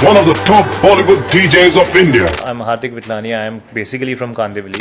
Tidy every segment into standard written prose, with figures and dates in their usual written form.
one of the top Bollywood DJs of India. I'm Hardik Vitnani. I am basically from Kandivali.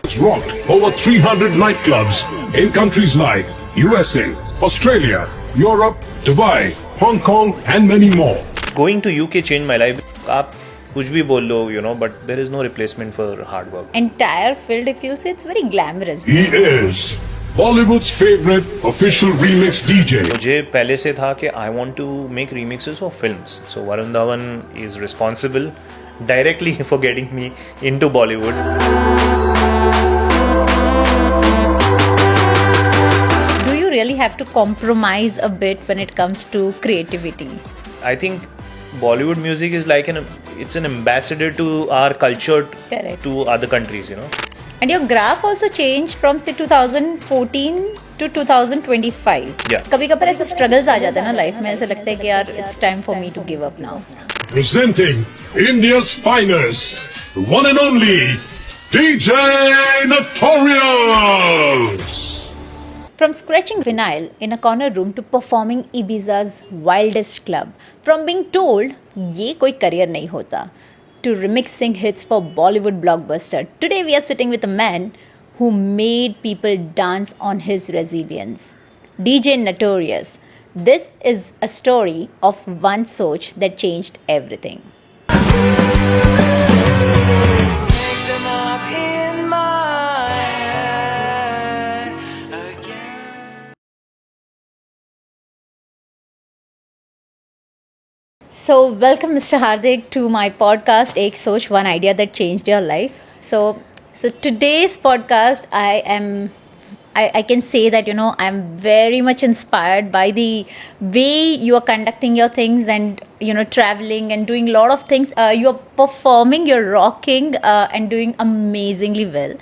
It's rocked over 300 nightclubs in countries like USA, Australia, Europe, Dubai, Hong Kong, and many more. Going to UK changed my life. आप कुछ भी बोल लो, but there is no replacement for hard work. Entire field, if you'll say, it's very glamorous. He is Bollywood's favorite official remix DJ. मुझे पहले से था कि I want to make remixes for films. So Varun Dhawan is responsible directly for getting me into Bollywood. Do you really have to compromise a bit when it comes to creativity? I think Bollywood music is like it's an ambassador to our culture Correct. to other countries, And your graph also changed from say 2014 to 2025. Yeah. कभी-कभार ऐसे struggles आ जाते हैं ना life में, ऐसा लगता है कि यार it's time for me to give up now. Presenting India's finest, the one and only DJ Notorious. From scratching vinyl in a corner room to performing Ibiza's wildest club, from being told ये कोई career नहीं होता, to remixing hits for Bollywood blockbuster, today we are sitting with a man who made people dance on his resilience. DJ Notorious. This is a story of one soch that changed everything. So, welcome Mr. Hardik to my podcast, Ek Soch, One Idea That Changed Your Life. So today's podcast, I can say that, I'm very much inspired by the way you are conducting your things and, traveling and doing a lot of things. You're performing, you're rocking and doing amazingly well.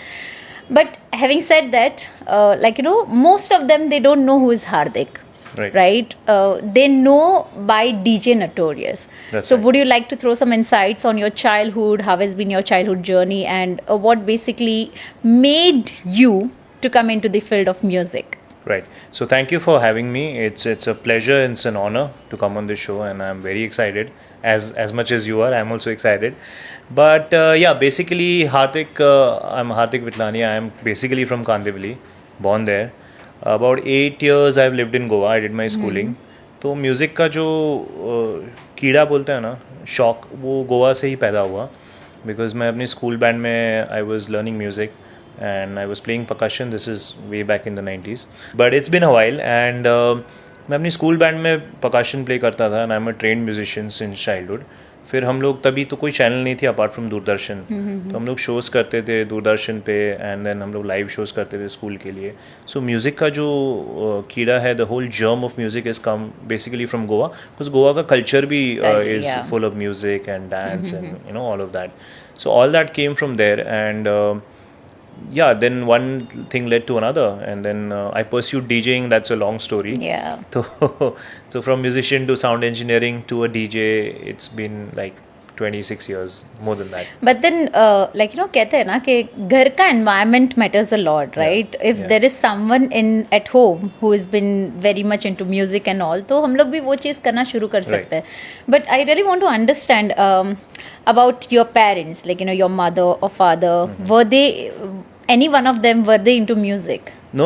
But having said that, most of them, they don't know who is Hardik. Right? They know by DJ Notorious. That's so right. Would you like to throw some insights on your childhood? How has been your childhood journey? And what basically made you to come into the field of music? Right. So thank you for having me. It's a pleasure and it's an honor to come on this show, and I'm very excited. As much as you are, I'm also excited. But basically I'm Hardik Vitnani. I'm basically from Kandivali, born there. About 8 years I've lived in Goa. I did my schooling. तो music का जो कीड़ा बोलते हैं ना, शौक, वो गोवा से ही पैदा हुआ. बिकॉज मैं अपनी स्कूल बैंड में I was learning music and I was playing percussion. This is way back in the 90s. But it's been a while. And मैं अपनी स्कूल बैंड में परकशन प्ले करता था and I am a trained musician since childhood. फिर हम लोग, तभी तो कोई चैनल नहीं थी अपार्ट फ्रॉम दूरदर्शन, तो हम लोग शोज़ करते थे दूरदर्शन पे एंड देन हम लोग लाइव शोज़ करते थे स्कूल के लिए. सो म्यूज़िक का जो कीड़ा है, the whole germ of music is come basically from Goa, because Goa का कल्चर भी is full of music and dance and all of that. So all that came from there. And then one thing led to another, and then I pursued DJing. That's a long story. Yeah. So from musician to sound engineering to a DJ, it's been like 26 years, more than that. But then, कहते हैं ना कि घर का environment matters a lot, right? If there is someone at home who has been very much into music and all, तो हम लोग भी वो चीज़ करना शुरू कर सकते हैं. But I really want to understand about your parents, your mother or father. Were they, any one of them, were they into music? No.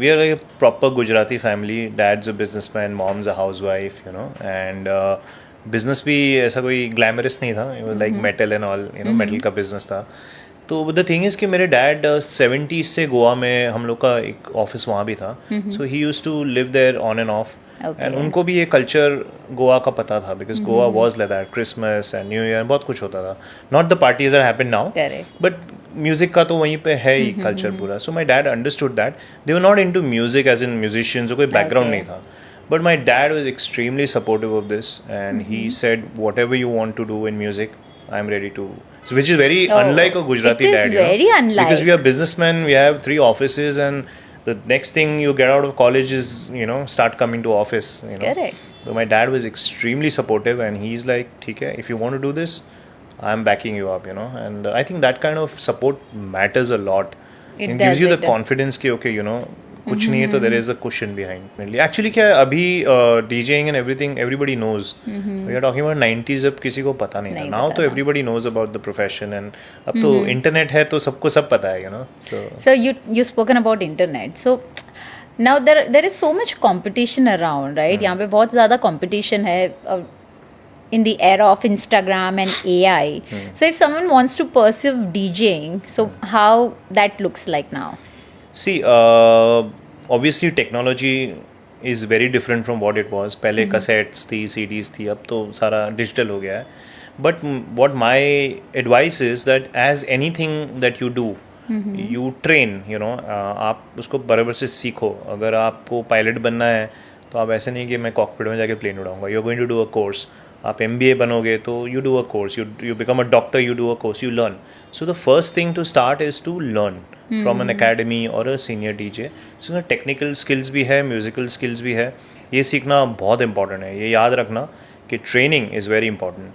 We are like a proper Gujarati family. Dad's a businessman, mom's a housewife, and business भी ऐसा कोई glamorous नहीं था. It was like metal and all, metal का business था. तो the thing is कि मेरे डैड 70s से गोवा में, हम लोग का एक ऑफिस वहाँ भी था. So he used to live there on and off. And उनको भी ये कल्चर गोवा का पता था, because Goa was like that. Christmas and new year बहुत कुछ होता था. Not the parties are happen now, but music का तो वहीं पे है ही कल्चर पूरा. So my dad understood that. They were not into music as in musicians, कोई बैकग्राउंड नहीं था. But my dad was extremely supportive of this and he said what ever you want to do in music, I am ready to. So which is very unlike a Gujarati dad. It is very unlike. Because we are businessmen, we have 3 offices, and the next thing you get out of college is, start coming to office. Correct. So my dad was extremely supportive, and he's like, "Okay, if you want to do this, I'm backing you up." And I think that kind of support matters a lot. It gives you the confidence कि okay, कुछ नहीं है तो there is a question behind actually क्या है अभी DJing and everything everybody knows we are talking about 90s जब किसी को पता नहीं था नहीं नाउ पता तो था। Everybody knows about the profession and अब तो इंटरनेट है तो सबको सब पता है you know so So you spoken about internet. So now there is so much competition around, right? यहाँ पे बहुत ज़्यादा competition है in the era of Instagram and AI. So if someone wants to pursue DJing, so how that looks like now? See, obviously technology is very different from what it was. पहले cassettes थी, CDs थी, अब तो सारा digital हो गया है. But what my advice is that as anything that you do, you train, you know, आप उसको बराबर से सीखो. अगर आपको पायलट बनना है तो आप ऐसे नहीं कि मैं कॉकपिट में जाके प्लेन उड़ाऊंगा. You are going to do a course. आप MBA बनोगे तो you do a course. You become a doctor, you do a course, you learn. So the first thing to start is to learn from an academy और a senior DJ. So technical skills भी है, musical skills भी है. ये सीखना बहुत important है. ये याद रखना कि training is very important.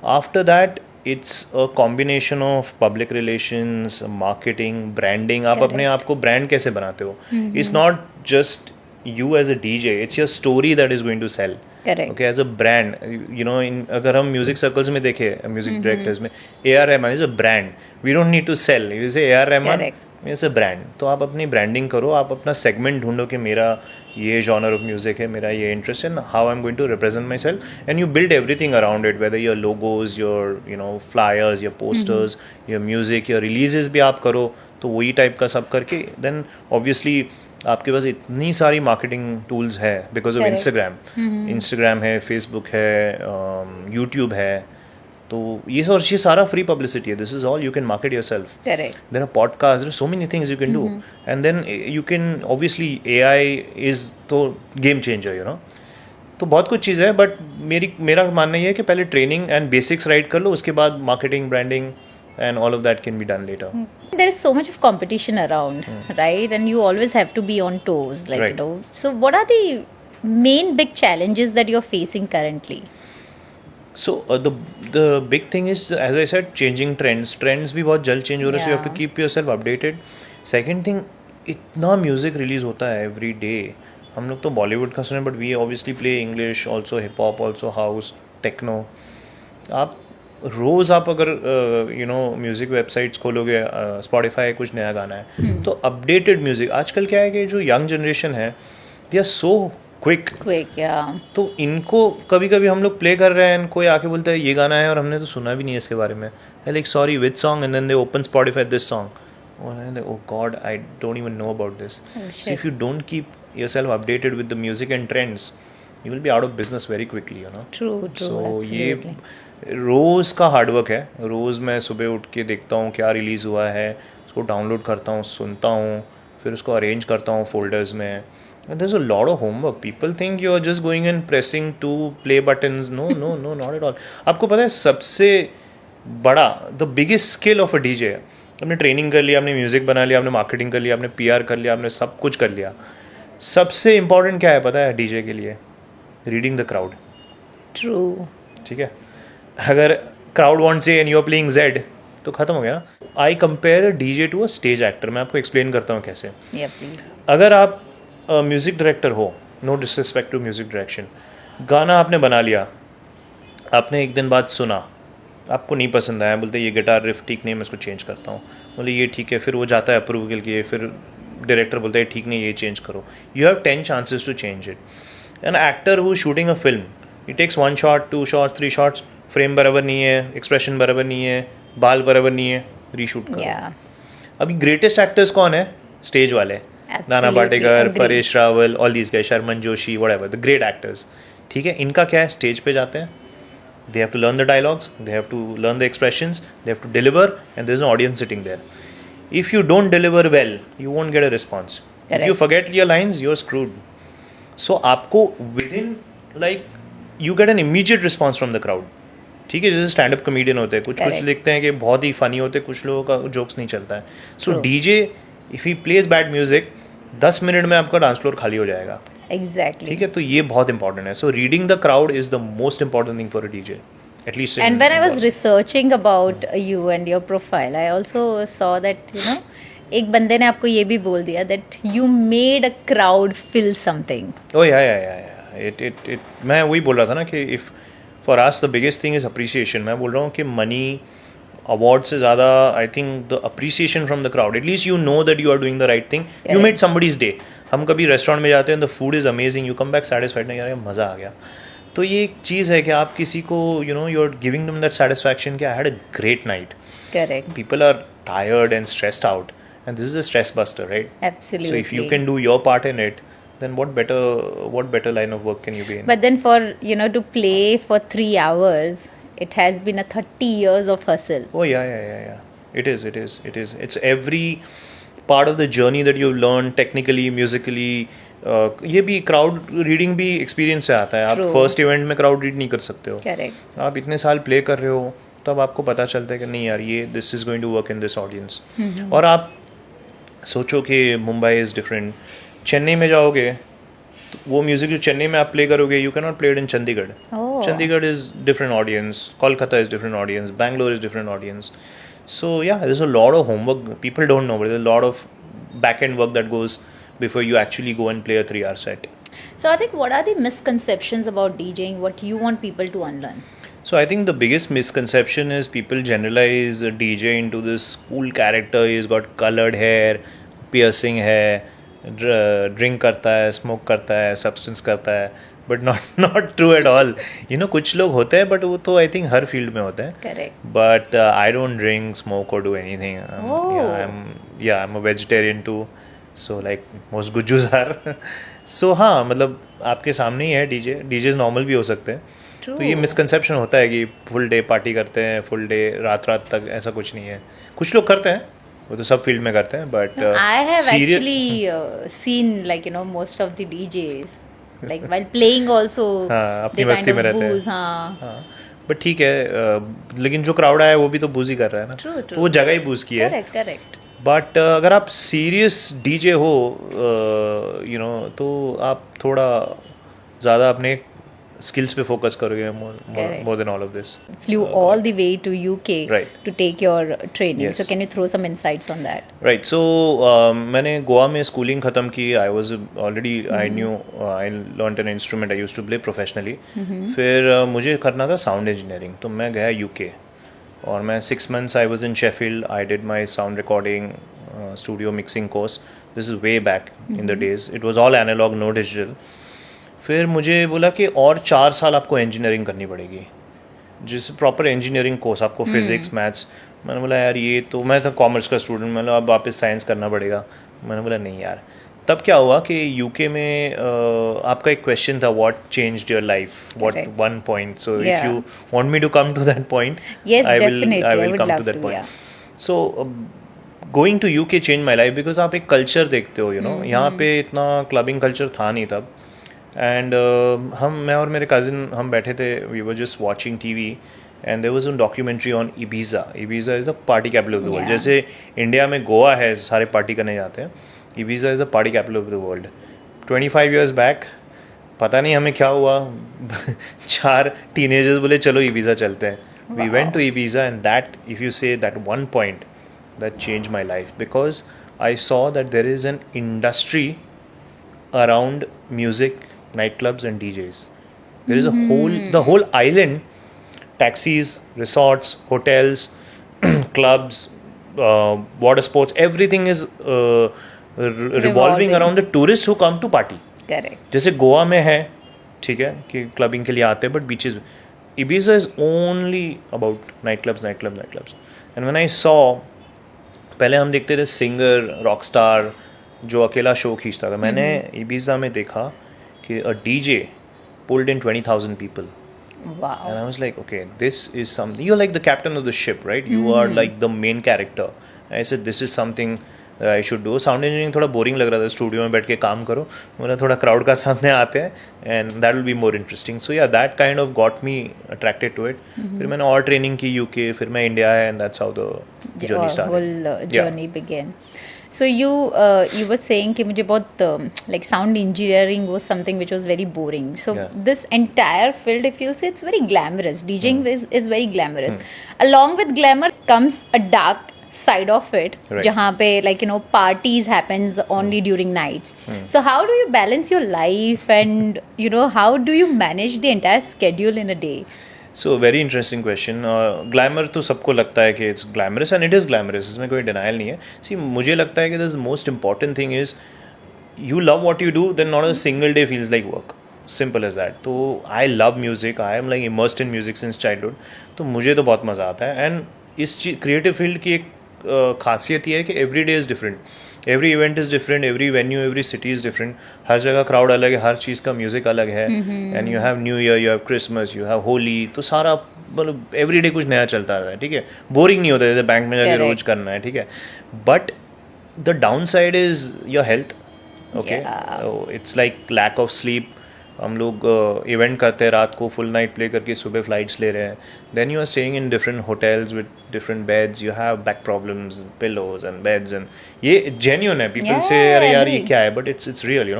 After that it's a combination of public relations, marketing, branding. आप अपने आप को ब्रांड कैसे बनाते हो? It's not just you as a DJ, it's your story that is going to sell. Correct. Okay, as a brand, you know, अगर हम music circles में देखें, म्यूजिक डायरेक्टर्स में, AR Rahman is a brand. We don't need to sell. You say AR Rahman is a brand. तो आप अपनी branding करो, आप अपना सेगमेंट ढूंढो कि मेरा ये जॉनर ऑफ म्यूजिक है, मेरा ये इंटरेस्ट है, how I am going to represent myself, and you build everything around it, whether your logos, your you know flyers, your posters, your music, your releases भी आप करो. तो वही type का सब करके देन ऑब्वियसली आपके पास इतनी सारी मार्केटिंग टूल्स है बिकॉज ऑफ इंस्टाग्राम है, फेसबुक है, यूट्यूब है. तो ये सारा फ्री पब्लिसिटी है. This is all you can market yourself. There are podcast, there are so many things you can do. And then you can obviously AI is तो game changer you know. तो बहुत कुछ चीज़ है. But मेरा मानना ये है कि पहले ट्रेनिंग एंड बेसिक्स राइट कर लो, उसके बाद marketing, branding and all of that can be done later. There is so much of competition around, right? And you always have to be on toes, like Right. you know. So what are the main big challenges that you're facing currently? So the big thing is, as I said, changing trends भी बहुत जल्द change हो रहे हैं. So you have to Yeah. keep yourself updated. Second thing, इतना music release होता है every day. हम लोग तो बॉलीवुड का सुने, but we obviously play English also, hip hop also, house, techno. आप रोज़ आप अगर यू नो म्यूज़िक वेबसाइट्स खोलोगे, स्पॉटिफाई कुछ नया गाना है तो अपडेटेड म्यूज़िक. आजकल क्या है कि जो यंग जनरेशन है they are so quick. Yeah. तो इनको कभी कभी हम लोग प्ले कर रहे हैं, कोई आके बोलता है ये गाना है और हमने तो सुना भी नहीं है इसके बारे में. Like sorry which song, and then they open Spotify this song. Oh god, I don't even know about this. So if you don't keep yourself updated with the music and trends, you will be out of business very quickly you know. True, so absolutely. ये रोज़ का hard work है. रोज़ मैं सुबह उठ के देखता हूँ क्या रिलीज़ हुआ है, उसको डाउनलोड करता हूँ, सुनता हूँ, फिर उसको अरेंज करता हूँ फोल्डर्स में. There is a lot of homework. People think you are just going and pressing to play buttons. No no no, not at all. आपको पता है सबसे बड़ा, the biggest skill of a DJ, आपने training कर लिया, आपने म्यूज़िक बना लिया, आपने मार्केटिंग कर लिया, आपने PR कर लिया, आपने सब कुछ कर लिया. सबसे इम्पॉर्टेंट क्या है पता है डीजे के लिए? Reading the crowd. True. ठीक है. अगर crowd wants A and you are playing Z तो खत्म हो गया ना. I compare DJ to a stage actor. मैं आपको एक्सप्लेन करता हूँ कैसे. Yeah, please. अगर आप म्यूज़िक डायरेक्टर हो, no disrespect to music direction, गाना आपने बना लिया, आपने एक दिन बाद सुना, आपको नहीं पसंद आया, बोलते ये गिटार रिफ ठीक नहीं, मैं इसको चेंज करता हूँ, बोले ये ठीक है, फिर वो जाता है अप्रूवल के लिए, फिर डायरेक्टर बोलता है ठीक नहीं, ये चेंज करो. You have 10 chances to change it. An actor who shooting a film, it takes 1 shot, 2 shots, 3 shots, frame बराबर नहीं है, एक्सप्रेशन बराबर नहीं है, बाल बराबर नहीं है, रीशूट करो. Yeah. अभी ग्रेटेस्ट एक्टर्स कौन है? स्टेज वाले. Nana Absolutely, Patekar, agreed. Paresh Rawal, all these guys, Sharman Joshi, whatever, the great actors. ठीक है, इनका क्या है? स्टेज पे जाते हैं, they have to learn the dialogues, they have to learn the expressions, they have to deliver, and there's an audience sitting there. If you don't deliver well, you won't get a response. Correct. If you forget your lines, you're screwed. So आपको within like you get an immediate response from the crowd. ठीक है, जैसे stand up comedian होते हैं, कुछ Correct. लिखते हैं कि बहुत ही फनी होते हैं, कुछ लोगों का जोक्स नहीं चलता है. सो True. DJ if he plays bad music, 10 minute में आपका डांस फ्लोर खाली हो जाएगा. Exactly. ठीक है, तो ये बहुत इंपॉर्टेंट है. So reading the crowd is the most important thing for a DJ, at least. And when I was researching about you and your profile, I also saw that, you know, एक बंदे ने आपको ये भी बोल दिया that you made a crowd feel something. Oh yeah. It मैं वही बोल रहा था ना कि if for us the biggest thing is appreciation. मैं बोल रहा हूँ कि money award से ज़्यादा I think the appreciation from the crowd. At least you know that you are doing the right thing. You Correct. made somebody's day. हम कभी restaurant में जाते हैं the food is amazing. You come back satisfied नहीं यार मज़ा आ गया. तो ये एक चीज़ है कि आप किसी को you're giving them that satisfaction कि I had a great night. Correct. People are tired and stressed out, and this is a stress buster, right? Absolutely. So if you can do your part in it, then what better line of work can you be in? But then for to play for 3 hours, it has been a 30 years of hustle. Oh yeah. It is. It's every part of the journey that you've learned technically, musically. ये भी crowd reading भी experience से आता है. आप True. First event में crowd read नहीं कर सकते हो. Correct. आप इतने साल प्ले कर रहे हो तब आपको पता चलता है कि नहीं यार ये this is going to work in this audience. और आप सोचो कि मुंबई इज़ डिफरेंट. चेन्नई में जाओगे तो वो म्यूज़िक जो चेन्नई में आप प्ले करोगे you can not play it in Chandigarh. Oh. Chandigarh is different audience, Kolkata is different audience, Bangalore is different audience. So yeah, there's a lot of homework. People don't know, but there's a lot of back-end work that goes before you actually go and play a 3-hour set. So I think what are the misconceptions about DJing? What you want people to unlearn? So I think the biggest misconception is people generalize a DJ into this cool character. He's got colored hair, piercing hair, drink करता है, smoke करता है, substance करता है. But not true at all. कुछ लोग होते हैं, but वो तो I think हर फील्ड में होते हैं. Correct. But I don't drink, smoke or do anything. Oh. I'm a vegetarian too. So like most gujjus are. So हाँ मतलब आपके सामने ही है डीजेज नॉर्मल भी हो सकते हैं. True. तो ये मिसकंसेप्शन होता है कि फुल डे पार्टी करते हैं, फुल डे रात तक, ऐसा कुछ नहीं है. कुछ लोग करते हैं, वो तो सब फील्ड में करते हैं. But I have actually seen most of the DJs like while playing also हाँ, अपनी they मस्ती kind में of रहते हैं. booze. हाँ. हाँ बट ठीक है. लेकिन जो क्राउड आया है वो भी तो बूज ही कर रहा है ना. True. तो वो जगह ही बूज की है. Correct. बट अगर आप सीरियस डीजे हो तो आप थोड़ा ज़्यादा अपने स्किल्स पे फोकस करोगे more than all of this. Flew all the way to UK Right. to take your training. Yes. So can you throw some insights on that? Right. So मैंने गोवा में स्कूलिंग ख़त्म की. I was already I knew I learn an instrument. I use to play professionally. फिर मुझे करना था sound engineering. तो मैं गया यूके और मैं 6 months I was in Sheffield. I did my sound recording studio mixing course. This is way back in the days. It was all analogue, no digital. फिर मुझे बोला कि और 4 साल आपको इंजीनियरिंग करनी पड़ेगी, जिससे प्रॉपर इंजीनियरिंग कोर्स आपको फिजिक्स मैथ्स. मैंने बोला यार ये तो, मैं था कॉमर्स का स्टूडेंट, मैंने अब वापस साइंस करना पड़ेगा. मैंने बोला नहीं यार. तब क्या हुआ कि यूके में आपका एक क्वेश्चन था, what changed your life, what one point. So if you want me to come to that point, I will come to that point. So going to UK change my life because आप एक culture देखते हो. यहाँ पे इतना clubbing culture था नहीं तब. एंड मैं और मेरे कज़िन हम बैठे थे, we were just watching TV and there was a documentary on Ibiza. Ibiza is the party capital of the world. जैसे इंडिया में गोवा है, सारे पार्टी करने जाते हैं. Ibiza is the party capital of the world. 25 years back पता नहीं हमें क्या हुआ 4 टीनेजर्स बोले चलो इबीजा चलते हैं. We went to Ibiza and that, if you say that one point, that change my life because I saw that there is an industry around music, nightclubs and DJs. There is the whole island, taxis, resorts, hotels, clubs, water sports, everything is revolving around the tourists who come to party. Correct. जैसे गोवा में है, ठीक है, कि clubbing के लिए आते हैं, but beaches. Ibiza is only about nightclubs. And when I saw, पहले हम देखते थे सिंगर, रॉक स्टार जो अकेला शो खींचता था. मैंने इबीजा में देखा कि अ DJ pulled in 20,000 people. Wow. And I was like, okay, this is something. You're like the captain of the ship, right? You are like the main character. And I said, this is something that I should do. Sound engineering थोड़ा boring लग रहा था, studio में बैठ के काम करो. बोला थोड़ा क्राउड का सामने आते हैं and that will be more interesting. So yeah that kind of got me attracted to it. फिर मैंने और ट्रेनिंग की यूके, फिर मैं इंडिया आया and that's how the journey started. whole journey began. So you were saying कि मुझे बहुत like sound engineering was something which was very boring. So this entire field, if you'll say, it's very glamorous. DJing is very glamorous. Along with glamour comes a dark side of it, Right. jahan pe like parties happens only during nights. So how do you balance your life, and how do you manage the entire schedule in a day? So very interesting question. Glamour तो सबको लगता है कि it's glamorous and it is glamorous, इसमें कोई denial नहीं है. सी मुझे लगता है कि this most important thing is you love what you do, then not a single day feels like work. Simple as that. तो I love music, I am like immersed in music since childhood. तो मुझे तो बहुत मज़ा आता है. And इस creative field की एक खासियत ये है कि every day is different, every event is different, every venue every city is different. हर जगह क्राउड अलग है, हर चीज़ का म्यूज़िक अलग है. And you have new year, you have Christmas, you have Holi. तो सारा मतलब एवरी डे कुछ नया चलता रहता है. ठीक है, बोरिंग नहीं होता जैसे बैंक में जाके रोज करना है. ठीक है, but the downside is your health. Okay, it's like lack of sleep. हम लोग इवेंट करते हैं रात को, फुल नाइट प्ले करके सुबह फ्लाइट्स ले रहे हैं. Then you are staying in different hotels with different beds, you have back problems, pillows and beds. And ये जेन्युइन है. पीपल से अरे यार ये क्या है, but it's real.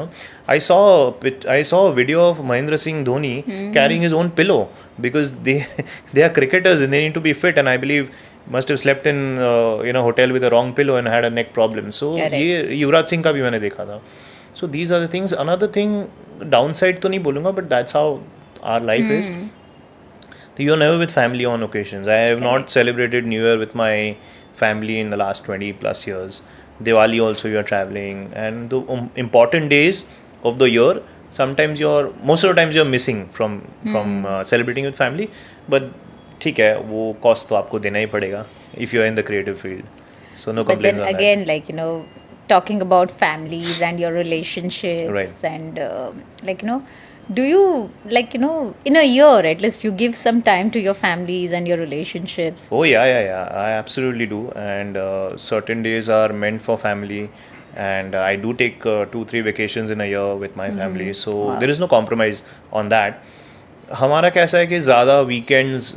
I saw a video of Mahendra Singh Dhoni carrying his own pillow because they are cricketers and they need to be fit, and I believe must have slept in hotel with a wrong pillow and had a neck problem. So ये युवराज सिंह का भी मैंने देखा था. So these are the things. Another thing, downside तो नहीं बोलूँगा, but that's how our life is. So you're never with family on occasions. I have not celebrated New Year with my family in the last 20 plus years. Diwali also you are traveling, and the important days of the year, sometimes most of the times you're missing from celebrating with family. But ठीक है, वो cost तो आपको देना ही पड़ेगा if you're in the creative field. So no But complaints then on again, like talking about families and your relationships, Right. and do you in a year at least you give some time to your families and your relationships? Oh yeah. I absolutely do, and certain days are meant for family, and I do take 2-3 vacations in a year with my family. So there is no compromise on that. हमारा कैसा है कि ज़्यादा weekends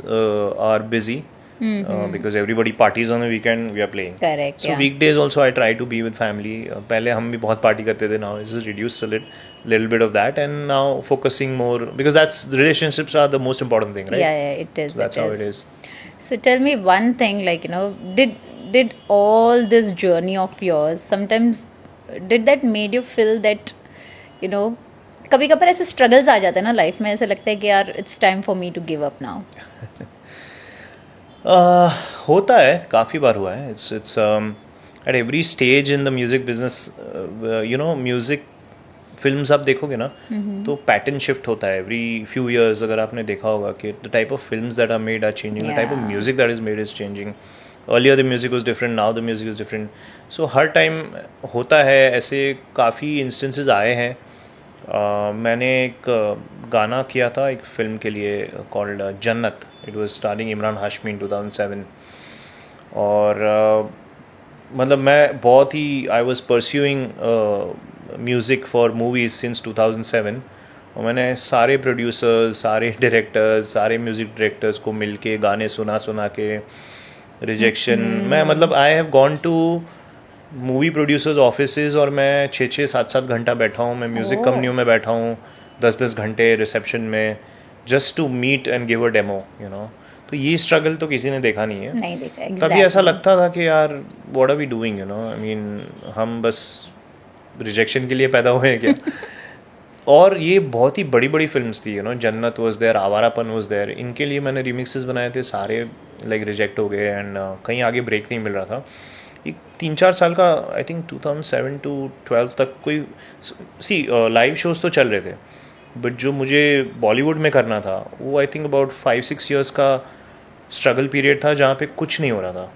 are busy. Because everybody parties on the weekend, we are playing. Correct. So yeah. weekdays also I try to be with family. पहले हम भी बहुत party करते थे. Now it's reduced a little bit of that, and now focusing more because relationships are the most important thing, right? Yeah, it is. So that's how it is. So tell me one thing, like did all this journey of yours sometimes did that made you feel that कभी कभार ऐसे struggles आ जाते हैं ना life में, ऐसा लगता है कि यार it's time for me to give up now? होता है, काफ़ी बार हुआ है. It's at every stage in the music business. Music films आप देखोगे ना तो पैटर्न शिफ्ट होता है एवरी फ्यू ईयर्स. अगर आपने देखा होगा कि the type of films that are made are changing, the type of music that is made is changing. Earlier the music was different, now the music is different. So हर time होता है. ऐसे काफ़ी इंस्टेंसेस आए हैं. मैंने एक गाना किया था एक फिल्म के लिए called Jannat. It was starring Emraan Hashmi in 2007. और मतलब मैं बहुत ही I was pursuing music for movies since 2007. और मैंने सारे प्रोड्यूसर्स, सारे डायरेक्टर्स, सारे म्यूज़िक डायरेक्टर्स को मिल के गाने सुना के रिजेक्शन. मैं मतलब I have gone to movie producers offices और मैं 6-7 घंटा बैठा हूँ. मैं म्यूज़िक कंपनियों में बैठा हूँ 10 घंटे रिसेप्शन में, just to meet and give a demo. तो ये स्ट्रगल तो किसी ने देखा नहीं है. नहीं देखा. तभी ऐसा लगता था कि यार what are we doing, I mean हम बस रिजेक्शन के लिए पैदा हुए हैं क्या? और ये बहुत ही बड़ी बड़ी फिल्म्स थी. Jannat was there, Awarapan was there. इनके लिए मैंने रिमिक्सेस बनाए थे, सारे लाइक रिजेक्ट हो गए एंड कहीं आगे ब्रेक नहीं मिल रहा था. एक 3-4 साल का आई थिंक 2007 to 12 तक कोई लाइव शोज़ तो चल रहे थे, बट जो मुझे बॉलीवुड में करना था वो आई थिंक अबाउट 5-6 ईयर्स का स्ट्रगल पीरियड था जहाँ पे कुछ नहीं हो रहा था.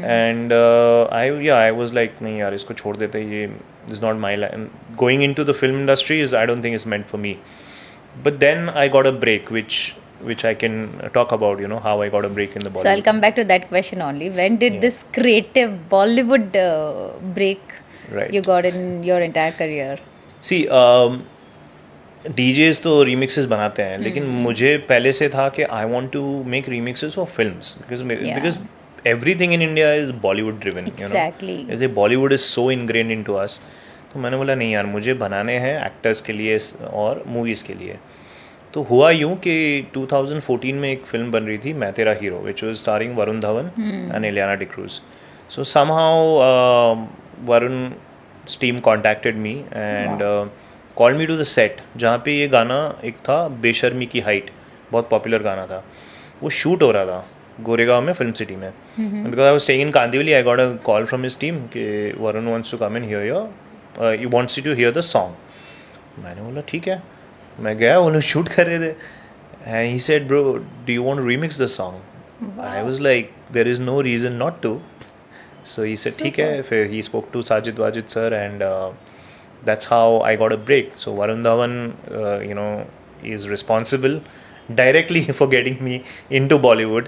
एंड आई वाज लाइक नहीं यार इसको छोड़ देते, ये is not my line. Going into the film industry is I don't think is meant for me. But then I got a break which I can talk about, how I got a break in the Bollywood. So I'll come back to that question only. When did this creative Bollywood break you got in your entire career? See, DJs तो remixes बनाते हैं, लेकिन मुझे पहले से था कि I want to make remixes for films because everything in India is Bollywood driven. Exactly. Bollywood is so ingrained into us. तो मैंने बोला नहीं यार मुझे बनाने हैं एक्टर्स के लिए और मूवीज़ के लिए. तो हुआ यूँ कि 2014 में एक फिल्म बन रही थी मैं तेरा hero which was starring Varun Dhawan and Ileana D'Cruz. So somehow Varun's team contacted me and called me to the set जहाँ पे ये गाना एक था बेशर्मी की हाइट, बहुत पॉपुलर गाना था. वो शूट हो रहा था गोरेगांव में फिल्म सिटी में. Because I was staying in Kandivali, I got a call from his team कि Varun wants to come and hear your he wants you to hear the song. मैंने बोला ठीक है. मैं गया, वो लोग शूट कर रहे थे. And he said bro do you want to remix the song. I was like there is no reason not to. So he said, ठीक है. फिर he spoke to Sajid Wajid sir and that's how I got a break. So Varun Dhawan, is responsible directly for getting me into Bollywood.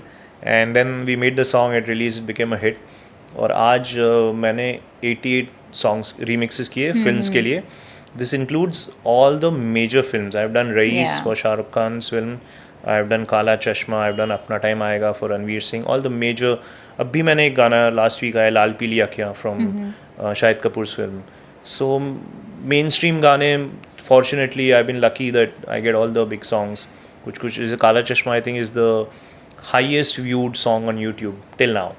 And then we made the song, it released, it became a hit. और आज मैंने 88 songs remixes किए films के लिए. This includes all the major films. I've done Raees for Shah Rukh Khan's film. I've done Kala Chashma. I've done Apna Time Aayega for Ranveer Singh. All the major. अब भी मैंने एक गाना last week आया लाल पीली आँखियाँ from Shahid Kapoor's film. So mainstream गाने fortunately I been lucky that I get all the big songs. कुछ जैसे काला चश्मा I think is the highest viewed song on YouTube till now.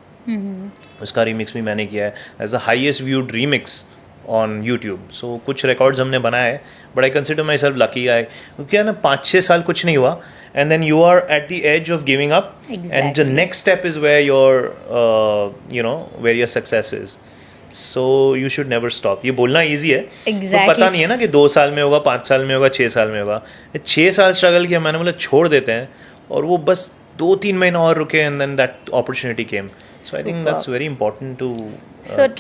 उसका रीमिक्स भी मैंने किया है as the highest viewed remix on YouTube. So कुछ रिकॉर्ड्स हमने बनाए हैं but I consider myself lucky. I क्योंकि ना 5-6 साल कुछ नहीं हुआ and then you are at the edge of giving up. Exactly. And the next step is where your where your success is. So you should never stop. ये बोलना easy है. Exactly. तो पता नहीं है ना कि 2 साल में होगा, 5 साल में होगा, 6 साल में होगा. 6 साल स्ट्रगल किया मैंने, बोला छोड़ देते हैं, और वो बस 2-3 महीना और रुके and then that opportunity came. So I think that's very important to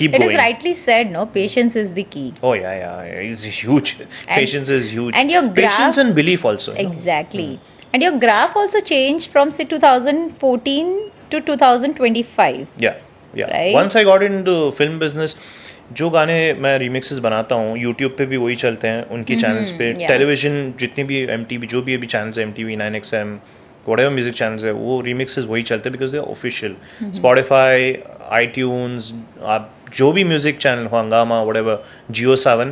keep going. It is rightly said, no? Patience is the key. Oh yeah. It's huge. Patience is huge. And your graph, patience and belief also. Exactly. And your graph also changed from say 2014 to 2025. Yeah. Right? Once I got into film business, जो गाने मैं remixes बनाता हूँ YouTube पे भी वही चलते हैं उनकी चैनल्स पे. टेलीविजन जितने भी MTV जो भी अभी चैनल्स है, MTV 9XM whatever music channels है, वो remixes वही चलते हैं because they official. Spotify, iTunes, आप जो भी म्यूजिक चैनल हो, हंगामा whatever, Jio Saavn,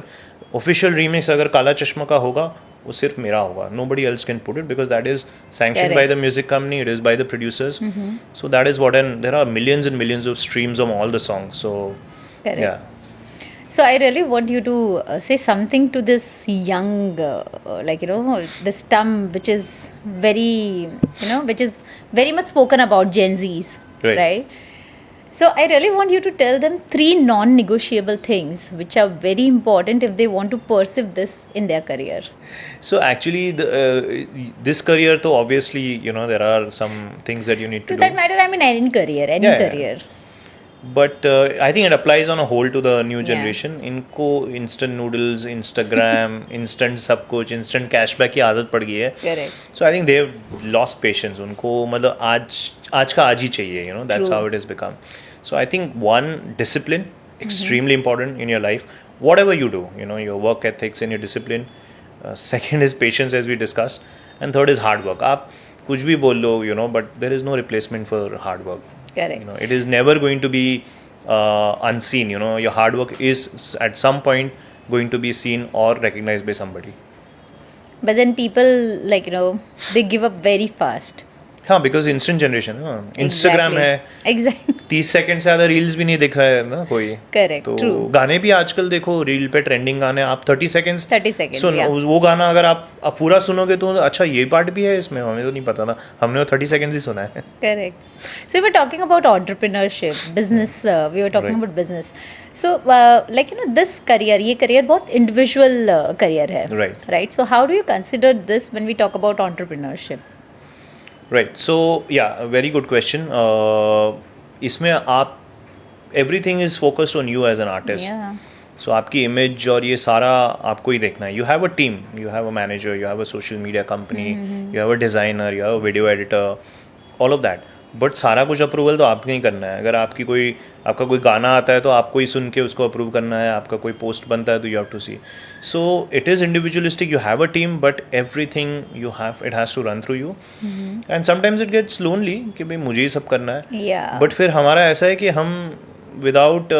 official remix अगर काला चश्मा का होगा वो सिर्फ मेरा होगा. Nobody else can put it because that is sanctioned by the music company, it is by the producers. So that is what, and there are millions and millions of streams of all the songs. So Correct. Yeah. So I really want you to say something to this young, this term which is very much spoken about Gen Zs, right? So I really want you to tell them 3 non-negotiable things which are very important if they want to pursue this in their career. So actually, this career, though obviously, there are some things that you need to do. To that matter, I mean any career. Yeah. But I think it applies on a whole to the new generation. इनको instant noodles, Instagram, instant सब कुछ, instant cashback की आदत पड़ गई है. Correct. So I think they've lost patience. उनको मतलब आज का आज ही चाहिए. That's how it has become. So I think one, discipline, extremely important in your life. Whatever you do, your work ethics and your discipline. Second is patience, as we discussed. And third is hard work. आप कुछ भी बोल लो, but there is no replacement for hard work. Correct. It is never going to be unseen. Your hard work is at some point going to be seen or recognized by somebody. But then people they give up very fast. हाँ, because instant generation है. Instagram है, exactly 30 second से ज़्यादा reels भी नहीं दिख रहा है ना कोई. करेक्ट. तो गाने भी आजकल देखो रील पे ट्रेंडिंग गाने आप 30 सेकंड्स सुन, वो गाना अगर आप पूरा सुनोगे तो अच्छा ये पार्ट भी है इसमें, हमें तो नहीं पता था, हमने वो 30 सेकंड्स ही सुना है. Correct. So we were talking about entrepreneurship, business, we were talking about business. So this career, ये करियर बहुत इंडिविजुअल करियर है, right? So how do you consider this when we talk about entrepreneurship? Right. So yeah, very good question. इसमें आप everything is focused on you as an artist. Yeah. So आपकी image और ये सारा आपको ही देखना है. You have a team, you have a manager, you have a social media company, you have a designer, you have a video editor, all of that. But सारा कुछ approval तो आपको ही करना है. अगर आपका कोई गाना आता है तो आपको ही सुन के उसको अप्रूव करना है. आपका कोई पोस्ट बनता है तो you have to see. So it is individualistic. You have a team but everything it has to run through you. And sometimes it gets lonely कि भाई मुझे ही सब करना है. Yeah. बट फिर हमारा ऐसा है कि हम without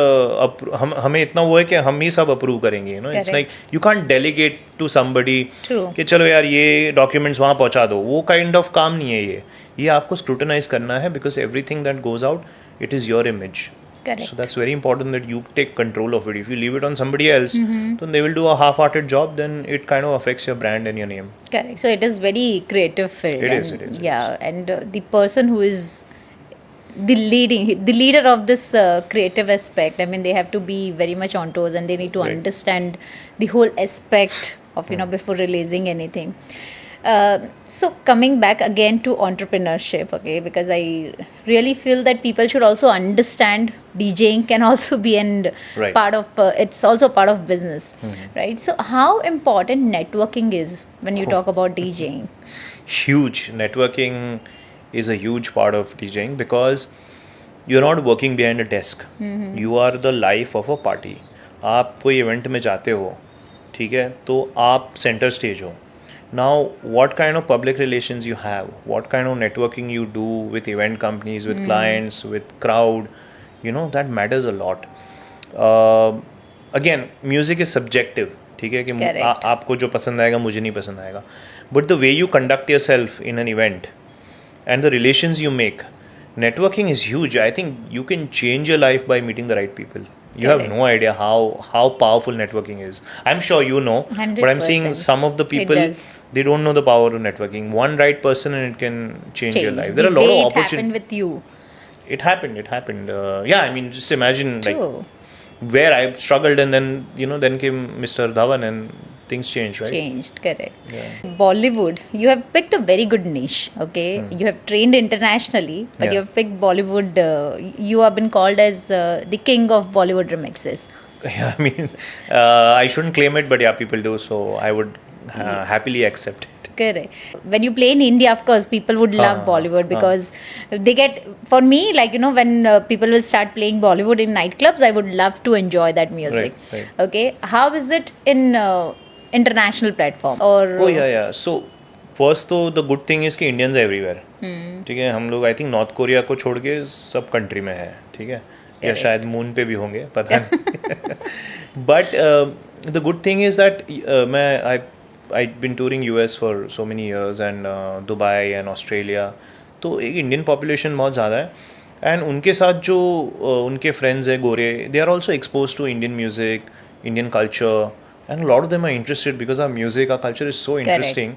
हमें इतना वो है कि हम ही सब अप्रूव करेंगे, it's Correct. like you can't delegate to somebody True. कि चलो यार ये डॉक्यूमेंट्स वहाँ पहुँचा दो, वो काइंड ऑफ काम नहीं है ये आपको स्क्रूटनाइज करना है, because everything that goes out it is your image. Correct. So that's very important that you take control of it. If you leave it on somebody else, then they will do a half-hearted job, then it kind of affects your brand and your name. Correct. So it is very creative field. It and, is. Yeah, and the person who is the leader of this creative aspect, I mean, they have to be very much on toes, and they need to Right. understand the whole aspect of before releasing anything. So coming back again to entrepreneurship, okay, because I really feel that people should also understand DJing can also be an Right. part of it's also part of business, right? So how important networking is when you talk about DJing? Huge. Networking is a huge part of DJing because you're not working behind a desk. You are the life of a party. आप कोई event में जाते हो, ठीक है, तो आप centre stage हो. Now, what kind of public relations you have, what kind of networking you do with event companies, with clients, with crowd, that matters a lot. Again, music is subjective, ठीक है, कि Correct. आपको जो पसंद आएगा मुझे नहीं पसंद आएगा. But the way you conduct yourself in an event and the relations you make, networking is huge. I think you can change your life by meeting the right people. You have Correct. no idea how powerful networking is. I'm sure you know, but I'm seeing 100%. some of the people, does. they don't know the power of networking. One right person and it can change your life. There The are a lot way of it happened opportunities. with you. It happened. Yeah, I mean, just imagine True. like where I struggled, and then then came Mr. Dhawan and things changed, right? Changed, correct. Bollywood, you have picked a very good niche, okay? You have trained internationally, but you Yeah. have picked Bollywood. You have been called as the king of Bollywood remixes. Yeah, I mean, I shouldn't claim it, but yeah, people do, so I would happily accept it. Correct. When you play in India, of course, people would love Bollywood because they get, for me, like, when people will start playing Bollywood in nightclubs, I would love to enjoy that music. Right. Okay. How is it in international platform? Or Oh yeah. So first तो the good thing is कि Indians are everywhere. ठीक है, हम लोग I think north Korea को छोड़ के सब कंट्री में है, ठीक है, या Correct. शायद मून पे भी होंगे, पता नहीं. But the good thing is that I've been touring US for so many years and Dubai and Australia. तो एक इंडियन पॉपुलेशन बहुत ज़्यादा है, एंड उनके साथ जो उनके फ्रेंड्स हैं गोरे, they are also expose to Indian music, Indian culture, and lot of them are interested because our music, our culture is so interesting.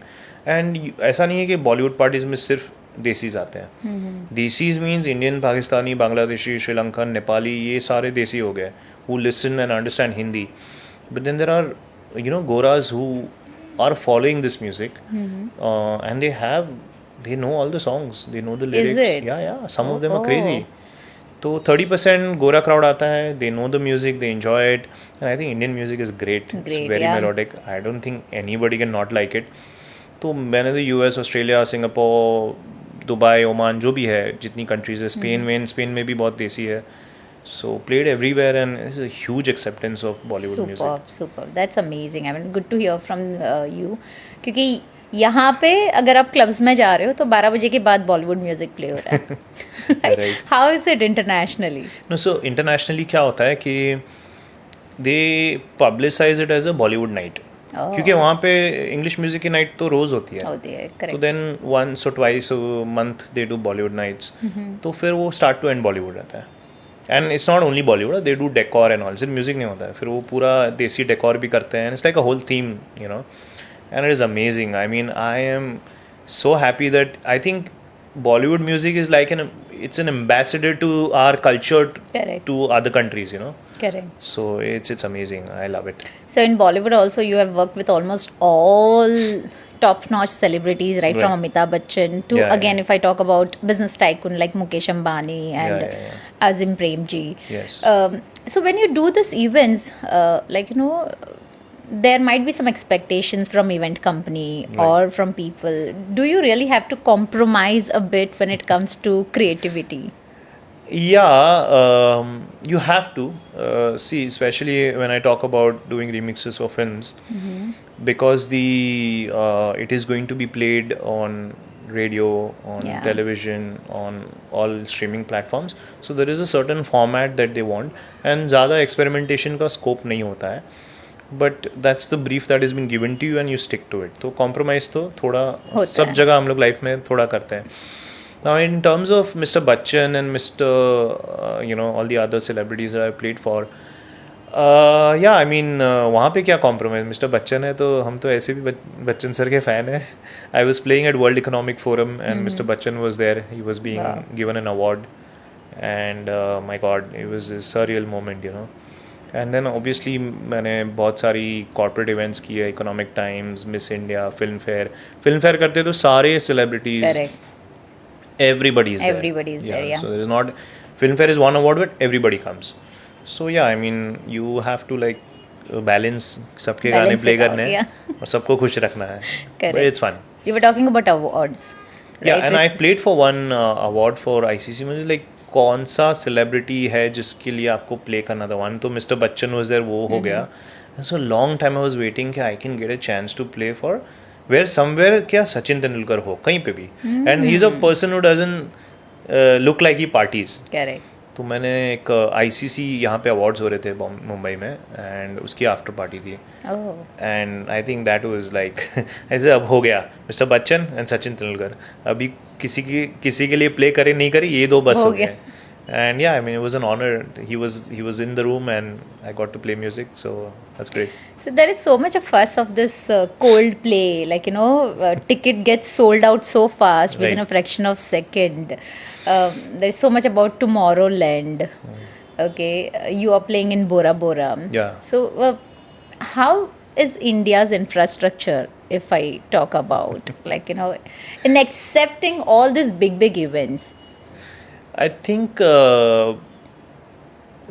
And ऐसा नहीं है कि बॉलीवुड पार्टीज में सिर्फ देसीज आते हैं. देसीज मीन्स इंडियन, पाकिस्तानी, बांग्लादेशी, श्रीलंकन, नेपाली, ये सारे देसी हो गए who listen and understand Hindi. But then there are goras who are following this music, and they know all the songs, they know the lyrics. Is it? Yeah, some of them are Oh. crazy. तो 30% गोरा crowd आता है, they know the music, they enjoy it, and I think Indian music is great. It's Great, very yeah. melodic. I don't think anybody can not like it. तो मैंने तो US, Australia, Singapore, Dubai, Oman, जो भी है, जितनी countries है, Spain में भी बहुत देसी है. So played everywhere, and it's a huge acceptance of Bollywood music. Superb. That's amazing. I mean, good to hear from you. क्योंकि यहाँ पे अगर आप क्लब्स में जा रहे हो तो 12 बजे के बाद बॉलीवुड म्यूजिक प्ले हो रहा है. Right. How is it internationally? No, so internationally क्या होता है कि they publicize it as a Bollywood night. Oh. क्योंकि वहाँ पे इंग्लिश म्यूजिक की नाइट तो रोज होती है. होती है, तो correct. Then once or twice a month they do Bollywood nights. तो फिर वो start to end Bollywood रहता है. And it's not only Bollywood, they do decor and all, सिर्फ म्यूजिक नहीं होता है, फिर वो पूरा देसी डेकोर भी करते हैं. It's like a whole theme, and it is amazing. I mean, I am so happy that I think Bollywood music is like it's an ambassador to our culture Correct. to other countries, Correct. So it's amazing. I love it. So in Bollywood also you have worked with almost all top-notch celebrities, right? From Amitabh Bachchan to, Yeah, again, if I talk about business tycoon like Mukesh Ambani and Yeah. Azim Premji. Yes. So when you do these events, there might be some expectations from event company or from people. Do you really have to compromise a bit when it comes to creativity? Yeah, you have to see, especially when I talk about doing remixes for films, because it is going to be played on radio, on Yeah. television, on all streaming platforms. So there is a certain format that they want, and ज़्यादा experimentation का scope नहीं होता है. But that's the brief that has been given to you and you stick to it. तो compromise तो थोड़ा होता सब है. जगह हम लोग लाइफ में थोड़ा करते हैं. Now in terms of Mr. Bachchan and Mr. All the other celebrities that I played for, yeah, I mean, वहाँ पे क्या compromise? Mr. Bachchan है तो हम तो ऐसे भी बच्चन सर के fan हैं. I was playing at World Economic Forum and Mr. Bachchan was there. He was being Wow. given an award, and my God, it was a surreal moment, And then obviously मैंने बहुत सारी corporate events की है, Economic Times, Miss India, Film Fair करते तो सारे celebrities. Correct. Everybody is there. Everybody is there, yeah. So there is not, Filmfare is one award, but everybody comes. So yeah, I mean, you have to like balance सबके गाने Balance play it out, करने हैं yeah. और सबको खुश रखना है. Correct. But it's fun. You were talking about awards. Yeah, right? and I played for one award for ICC. मुझे like कौन सा celebrity है जिसके लिए आपको play करना था. One तो Mr. Bachchan was there, वो हो गया. And so long time I was waiting कि I can get a chance to play for where somewhere क्या सचिन तेंदुलकर हो कहीं पे भी. And he's a person who doesn't look like he parties. Correct. तो मैंने एक ICC यहाँ पे अवार्ड्स हो रहे थे मुंबई में एंड उसकी आफ्टर पार्टी थी Oh. And I think that was like ऐसे अब हो गया मिस्टर बच्चन एंड सचिन तेंदुलकर अभी किसी के लिए प्ले करे नहीं करे ये दो बस हो हो गया. गए एंड या I mean it was an honour he was in the room and I got to play music so that's great So there is so much of fuss of this cold play, like ticket gets sold out so fast within Right. a fraction of second. There is so much about Tomorrowland. Okay, you are playing in Bora Bora. Yeah. So how is India's infrastructure, if I talk about, in accepting all these big events? I think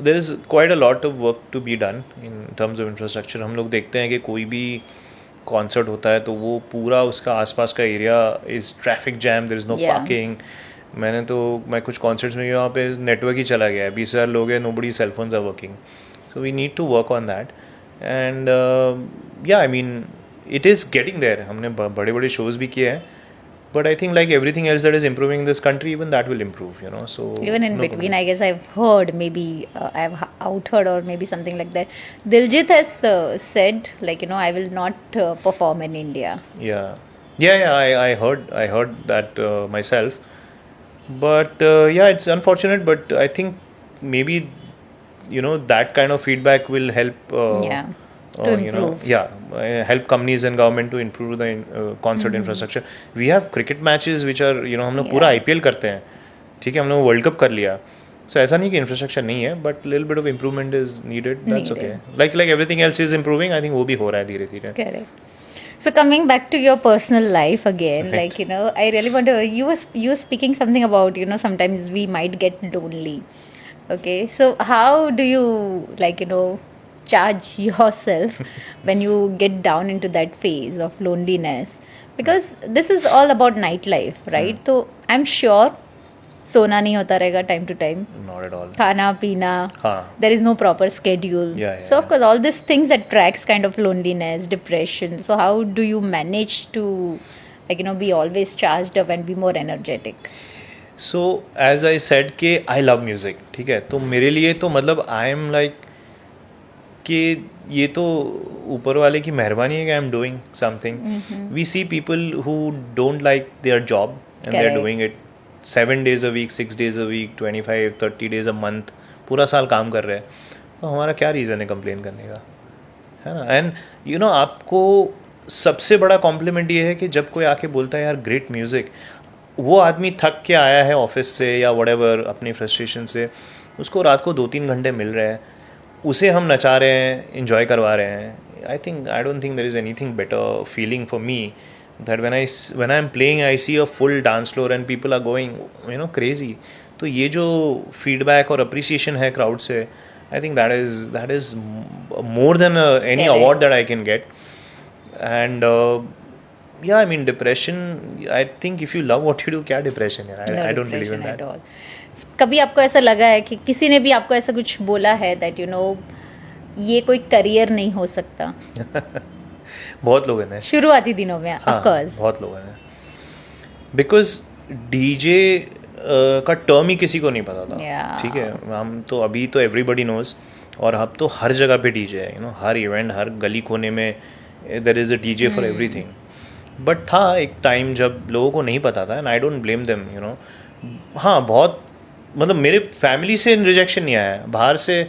there is quite a lot of work to be done in terms of infrastructure. हम लोग देखते हैं कि कोई भी concert होता है तो वो पूरा उसका आसपास का area is traffic jam, there is no Yeah. Parking. मैं कुछ कॉन्सर्ट्स में वहाँ पे नेटवर्क ही चला गया है, 20,000 लोग हैं, nobody cell phones are working. So we need to work on that and या I mean it is getting there. हमने बड़े बड़े शोज़ भी किए हैं. But I think like everything else that is improving in this country, even that will improve, So Even in no between, problem. I guess I've heard, maybe I've outheard or maybe something like that. Diljit has said, I will not perform in India. Yeah. I heard that myself. But yeah, it's unfortunate. But I think maybe that kind of feedback will help. Yeah. To improve. Help companies and government to improve the concert infrastructure. We have cricket matches which are हम लोग पूरा IPL करते हैं. ठीक है, हम लोग world cup कर लिया. So ऐसा नहीं कि इंफ्रास्ट्रक्चर नहीं है, but little bit of improvement is needed. That's okay. Like everything else is improving. I think वो भी हो रहा है धीरे धीरे. Correct. So coming back to your personal life again, Right. I really want to. You were speaking something about sometimes we might get lonely. Okay, so how do you charge yourself when you get down into that phase of loneliness? Because this is all about nightlife, right? So I'm sure सोना नहीं होता रहेगा time to time. Not at all. खाना पीना, हाँ. there is no proper schedule. Yeah, So of course all these things attracts kind of loneliness, depression. So how do you manage to be always charged up and be more energetic? So as I said कि I love music. ठीक है, तो मेरे लिए तो मतलब I am like कि ये तो ऊपर वाले की मेहरबानी है कि I am doing something. We see people who don't like their job and they are Correct. Doing it 7 days a week, 6 days a week, 25-30 days a month, पूरा साल काम कर रहे हैं. तो हमारा क्या रीज़न है कंप्लेन करने का, है ना. एंड आपको सबसे बड़ा कॉम्प्लीमेंट ये है कि जब कोई आके बोलता है यार ग्रेट म्यूज़िक, वो आदमी थक के आया है ऑफिस से या व्हाटएवर अपनी फ्रस्ट्रेशन से, उसको रात को 2-3 घंटे मिल रहे हैं, उसे हम नचा रहे हैं, इन्जॉय करवा रहे हैं. I don't think there is anything better feeling for me that when I'm playing I see a full dance floor and people are going crazy. तो ये जो feedback और appreciation है crowd से, I think that is more than any Correct. award that I can get. And yeah, I mean depression, I think if you love what you do, क्या depression है? No I don't believe in depression that. at all. कभी आपको ऐसा लगा है कि किसी ने भी आपको ऐसा कुछ बोला है that ये कोई करियर नहीं हो सकता? बहुत लोगों ने शुरुआती दिनों में हाँ, of course. बहुत लोगों ने बिकॉज डीजे का टर्म ही किसी को नहीं पता था. Yeah. ठीक है, हम तो अभी तो एवरीबडी नोज, और अब तो हर जगह पे डीजे है. हर इवेंट, हर गली कोने में there is a DJ for everything. But था एक टाइम जब लोगों को नहीं पता था, and I don't blame them. हाँ, बहुत मतलब मेरे फैमिली से रिजेक्शन नहीं आया, बाहर से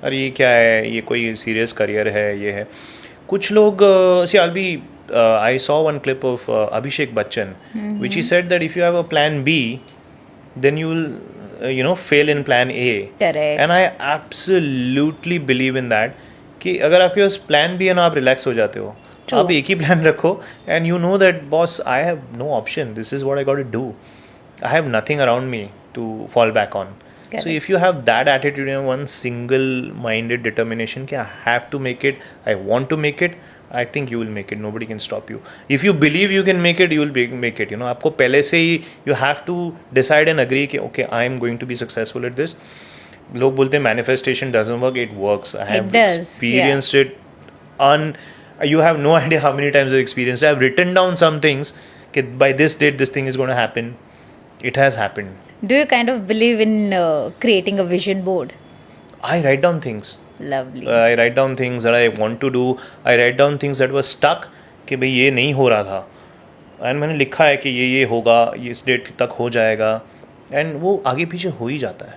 अरे ये क्या है, ये कोई सीरियस करियर है, ये है. कुछ लोग सी आई B I saw one clip of Abhishek Bachchan, which he said that if you have a plan B, then you will fail in plan A. Correct. And I absolutely believe in that कि अगर आपके पास plan B है ना, आप relax हो जाते हो. True. आप एक ही plan रखो and you know that boss, I have no option, this is what I got to do. I have nothing around me to fall back on. Correct. So if you have that attitude and one single minded determination कि I have to make it, I want to make it, I think you will make it. Nobody can stop you. If you believe you can make it, you will make it. आपको पहले से ही you have to decide and agree कि okay, I am going to be successful at this. लोग बोलते हैं manifestation doesn't work. It works. I have experienced it. You have no idea how many times I've experienced it. I've written down some things कि by this date this thing is going to happen. It has happened. Do you kind of believe in creating a vision board? I write down things. Lovely. I write down things that I want to do. I write down things that were stuck कि भाई ये नहीं हो रहा था, and मैंने लिखा है कि ये होगा, ये इस डेट तक हो जाएगा, एंड वो आगे पीछे हो ही जाता है.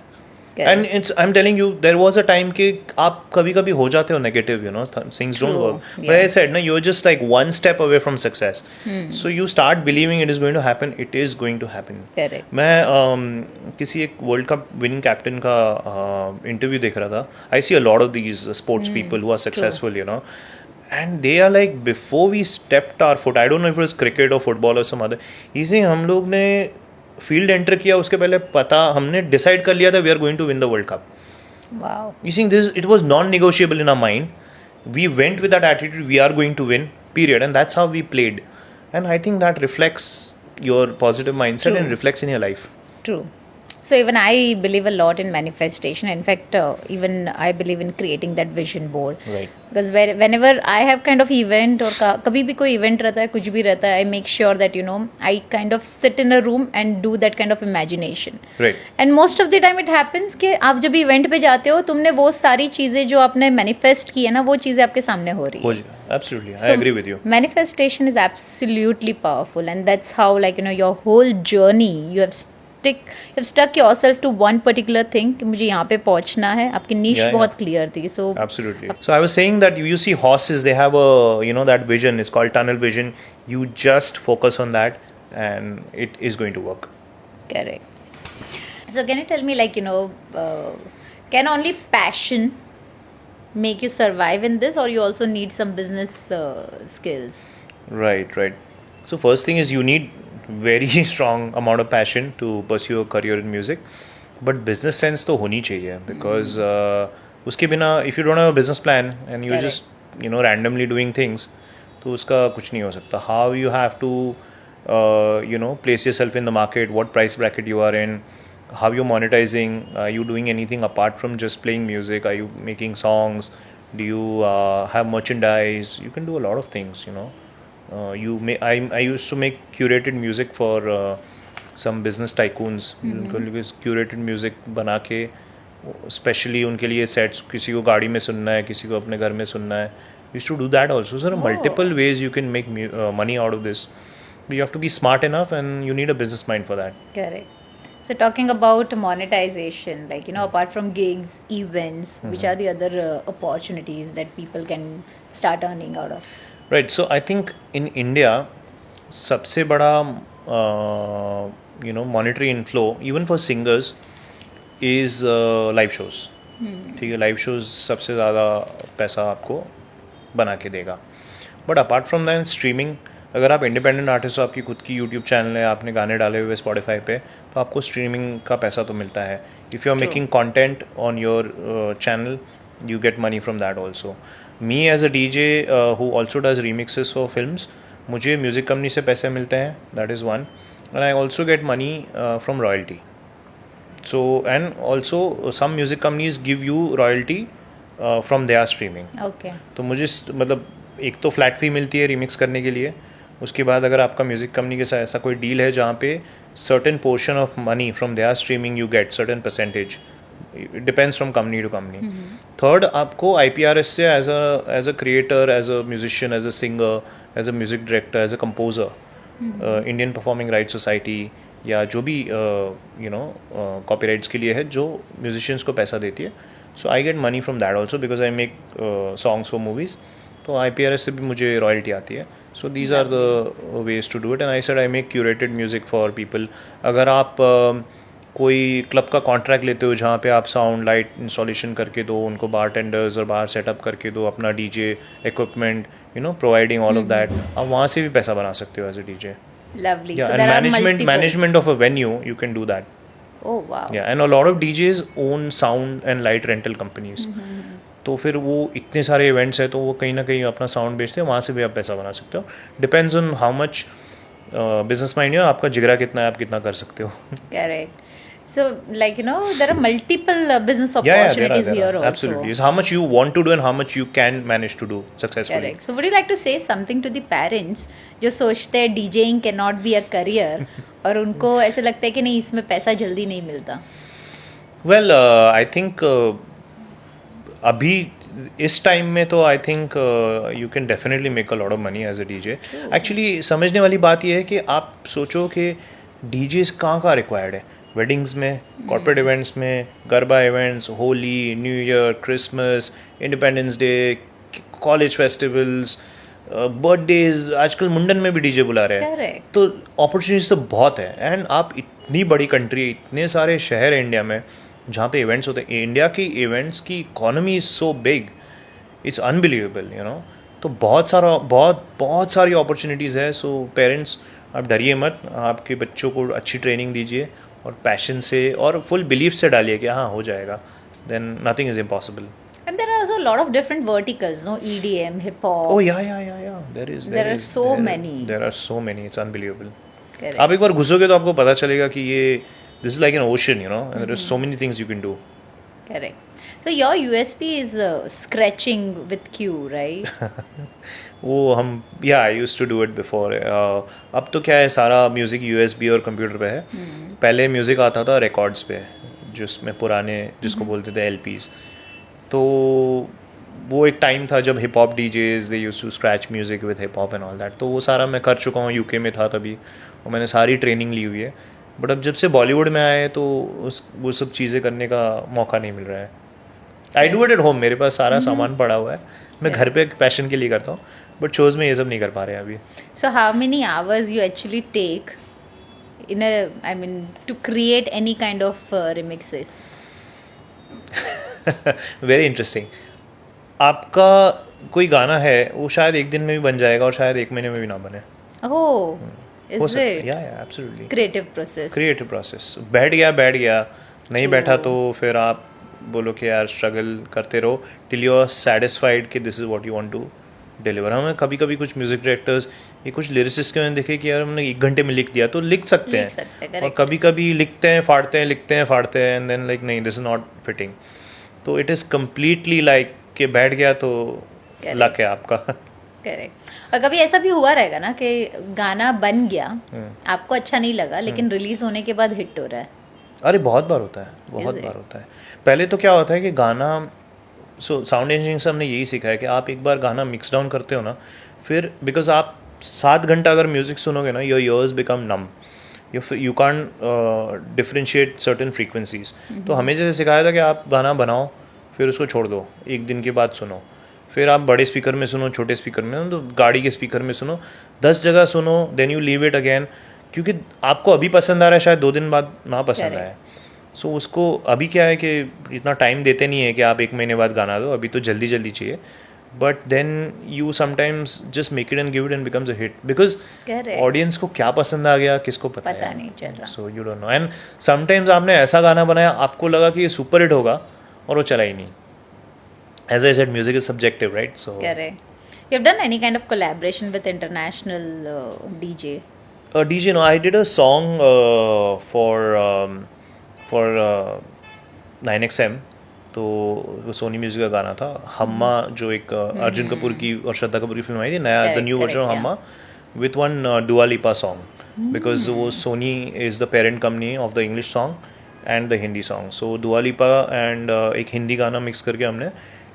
And it's I am telling you, there was a time कि आप कभी कभी हो जाते हो negative, things don't work, but I said ना, you are just like one step away from success. So you start believing it is going to happen. It is going to happen. मैं किसी एक वर्ल्ड कप विनिंग कैप्टन का interview देख रहा था. I see a lot of these sports people who are successful, and they are like, before we stepped our foot, I don't know if it was cricket or football or some other, इसे हम लोग ने field enter किया, उसके पहले पता हमने decide कर लिया था we are going to win the world cup. Wow. You see, it was non-negotiable in our mind. We went with that attitude, we are going to win, period, and that's how we played. And I think that reflects your positive mindset. True. And reflects in your life. True. So even I believe a lot in manifestation. In fact, even I believe in creating that vision board. Right. Because whenever I have kind of event, और कभी भी कोई event रहता है, कुछ भी रहता है, I make sure that I kind of sit in a room and do that kind of imagination. Right. And most of the time it happens कि आप जब event पे जाते हो, तुमने वो सारी चीज़ें जो आपने manifest की है ना, वो चीज़ें आपके सामने हो रही है. Absolutely, I agree with you. Manifestation is absolutely powerful, and that's how your whole journey you have stuck yourself to one particular thing कि मुझे यहाँ पे पहुँचना है. आपकी niche बहुत clear थी. So absolutely. So I was saying that you see horses, they have a that vision. It's called tunnel vision. You just focus on that, and it is going to work. Correct. So can you tell me, can only passion make you survive in this, or you also need some business skills? Right. So first thing is you need very strong amount of passion to pursue a career in music, but business sense तो होनी चाहिए, because उसके बिना if you don't have a business plan and you're just randomly doing things, तो उसका कुछ नहीं हो सकता. How you have to place yourself in the market, what price bracket you are in, how you're monetizing, are you doing anything apart from just playing music, are you making songs, do you have merchandise, you can do a lot of things. I used to make curated music for some business tycoons. Curated music बना के specially उनके लिए sets, किसी को गाड़ी में सुनना है, किसी को अपने घर में सुनना है. Used to do that also. So there are multiple ways you can make money out of this. But you have to be smart enough, and you need a business mind for that. Correct. So talking about monetization, apart from gigs, events, which are the other opportunities that people can start earning out of? Right. So I think in India, सबसे बड़ा monetary inflow even for singers is live shows. ठीक है, live shows सबसे ज़्यादा पैसा आपको बना के देगा. But apart from that, streaming, अगर आप इंडिपेंडेंट आर्टिस्ट हो, आपकी खुद की यूट्यूब चैनल है, आपने गाने डाले हुए स्पॉटिफाई पे, तो आपको स्ट्रीमिंग का पैसा तो मिलता है. If you are making content on your channel, you get money from that also. Me as a DJ who also does remixes for films, मुझे म्यूज़िक कंपनी से पैसे मिलते हैं, that is one, and I also get money from royalty. So and also some music companies give you royalty from their streaming. Okay. तो मुझे मतलब एक तो फ्लैट फी मिलती है रीमिक्स करने के लिए, उसके बाद अगर आपका म्यूज़िक कंपनी के साथ ऐसा कोई डील है जहाँ पे certain portion of money from their streaming you get certain percentage, it depends from company to company. Third, आपको IPRS से as a creator, as a musician, as a singer, as a music director, as a composer, Indian performing rights society या जो भी copyrights के लिए है जो musicians को पैसा देती है, so I get money from that also because I make songs for movies. तो IPRS से भी मुझे रॉयल्टी आती है. So these are the ways to do it. And I said I make curated music for people. अगर आप कोई club का कॉन्ट्रैक्ट लेते हो जहाँ पे आप साउंड लाइट इंस्टॉलेशन करके दो उनको, बार टेंडर्स और बाहर सेटअप करके दो, अपना DJ equipment, providing all of that, आप वहाँ से भी पैसा बना सकते हो as a DJ. Lovely. Yeah, So and there are multiple. management of a venue, you can do that. Oh wow. Yeah, and a lot of DJs own sound and light rental companies. तो फिर वो इतने सारे events हैं तो वो कहीं ना कहीं अपना साउंड बेचते हैं, वहाँ से भी आप पैसा बना सकते हो. Depends on how much business mind है, आपका जिगरा कितना है, आप कितना कर सकते हो. Correct. So, like there are multiple business Yeah, there opportunities are. here also. Absolutely. It's how much you want to do and how much you can manage to do successfully. Correct. So, would you like to say something to the parents जो सोचते हैं DJing cannot be a career और उनको ऐसे लगता है कि नहीं इसमें पैसा जल्दी नहीं मिलता? Well, I think अभी इस टाइम में तो I think you can definitely make a lot of money as a DJ. Actually समझने वाली बात यह है कि आप सोचो कि DJs कहाँ रिक्वायर्ड है. वेडिंग्स में, कॉर्पोरेट इवेंट्स में, garba events, Holi, new year, Christmas, independence day, college festivals, birthdays, आजकल मुंडन में भी DJ बुला रहे हैं. Correct. तो अपॉर्चुनिटीज तो बहुत है. एंड आप इतनी बड़ी कंट्री, इतने सारे शहर हैं इंडिया में जहाँ पे इवेंट्स होते हैं. इंडिया की इवेंट्स की economy is so big, it's unbelievable. तो बहुत सारी अपॉर्चुनिटीज़ है. सो पेरेंट्स, आप डरिए मत, आपके बच्चों को अच्छी ट्रेनिंग दीजिए और पैशन से और फुल बिलीफ से डालिए कि हाँ हो जाएगा. Then nothing is impossible. And there are also a lot of different verticals, no? EDM, hip hop. Oh yeah. There are so many. There are so many. It's unbelievable. Correct. आप एक बार घुसोगे तो आपको पता चलेगा कि ये this is like an ocean, and there are so many things you can do. Correct. So your USP is scratching with Q, right? वो हम I used to do it before. अब तो क्या है, सारा म्यूज़िक USB और computer पे है. पहले म्यूज़िक आता था रिकॉर्ड्स पे, जिसमें पुराने जिसको बोलते थे LPs. तो वो एक टाइम था जब hip hop DJs they used to scratch music with hip hop and all that. तो वो सारा मैं कर चुका हूँ. UK में था तभी और मैंने सारी ट्रेनिंग ली हुई है. बट अब जब से बॉलीवुड में आए तो वो सब चीज़ें करने का मौका नहीं मिल रहा है. I do it at home, मेरे पास सारा सामान पड़ा हुआ है, मैं घर पे पैशन के लिए करता हूँ. बट शोज़ में ये सब नहीं कर पा रहे हैं अभी. So how many hours you actually take to create any kind of remixes? Very interesting. आपका कोई गाना है वो शायद एक दिन में भी बन जाएगा और शायद एक महीने में भी ना बने. Oh, is it? Yeah, absolutely. Creative process. Creative process. बैठ गया, नहीं बैठा तो फिर आप बोलो कि यार स्ट्रगल करते रहो टिल यू आर सेटिस्फाइड कि this is what you want to deliver. हमें कभी कुछ म्यूजिक डायरेक्टर्स ये कुछ लिरिसिस्ट के मैंने देखे कि यार हमने 1 घंटे में लिख दिया, तो लिख सकते हैं. और कभी लिखते हैं फाड़ते हैं एंड देन लाइक नहीं, दिस इज नॉट फिटिंग. तो इट इज़ कम्प्लीटली लाइक कि बैठ गया तो लक है आपका. करेक्ट. और कभी ऐसा भी हुआ रहेगा ना कि गाना बन गया, आपको अच्छा नहीं लगा, लेकिन रिलीज होने के बाद हिट हो रहा है. अरे बहुत बार होता है. पहले तो क्या होता है कि गाना, साउंड इंजीनियरिंग से हमने यही सीखा है कि आप एक बार गाना मिक्स डाउन करते हो ना, फिर बिकॉज आप 7 घंटा अगर म्यूजिक सुनोगे ना, your ears become numb, you can't differentiate certain frequencies. तो हमें जैसे सिखाया था कि आप गाना बनाओ फिर उसको छोड़ दो, 1 दिन के बाद सुनो, फिर आप बड़े स्पीकर में सुनो, छोटे स्पीकर में, तो गाड़ी के स्पीकर में सुनो, 10 जगह सुनो, then you leave it again. क्योंकि आपको अभी पसंद आ रहा है, शायद 2 दिन बाद ना पसंद आए. सो उसको अभी क्या है कि इतना टाइम देते नहीं है कि आप 1 महीने बाद गाना दो, अभी तो जल्दी चाहिए. But then you sometimes just make it and give it and becomes a hit, because audience को क्या पसंद आ गया किसको पता नहीं चल रहा. So you don't know. And sometimes आपने ऐसा गाना बनाया, आपको लगा कि ये सुपर हिट होगा और वो चला ही नहीं. As I said, music is subjective, right? So correct. You've done any kind of collaboration with international DJ? DJ, no. I did a song for 9XM. तो वो सोनी म्यूजिक का गाना था, हम्मा, जो एक अर्जुन कपूर की और श्रद्धा कपूर की फिल्म आई थी, नया the new version of Humma. with one Dua Lipa song because वो Sony is the parent company of the English song and the Hindi song. So Dua Lipa and एक हिंदी गाना मिक्स करके हमने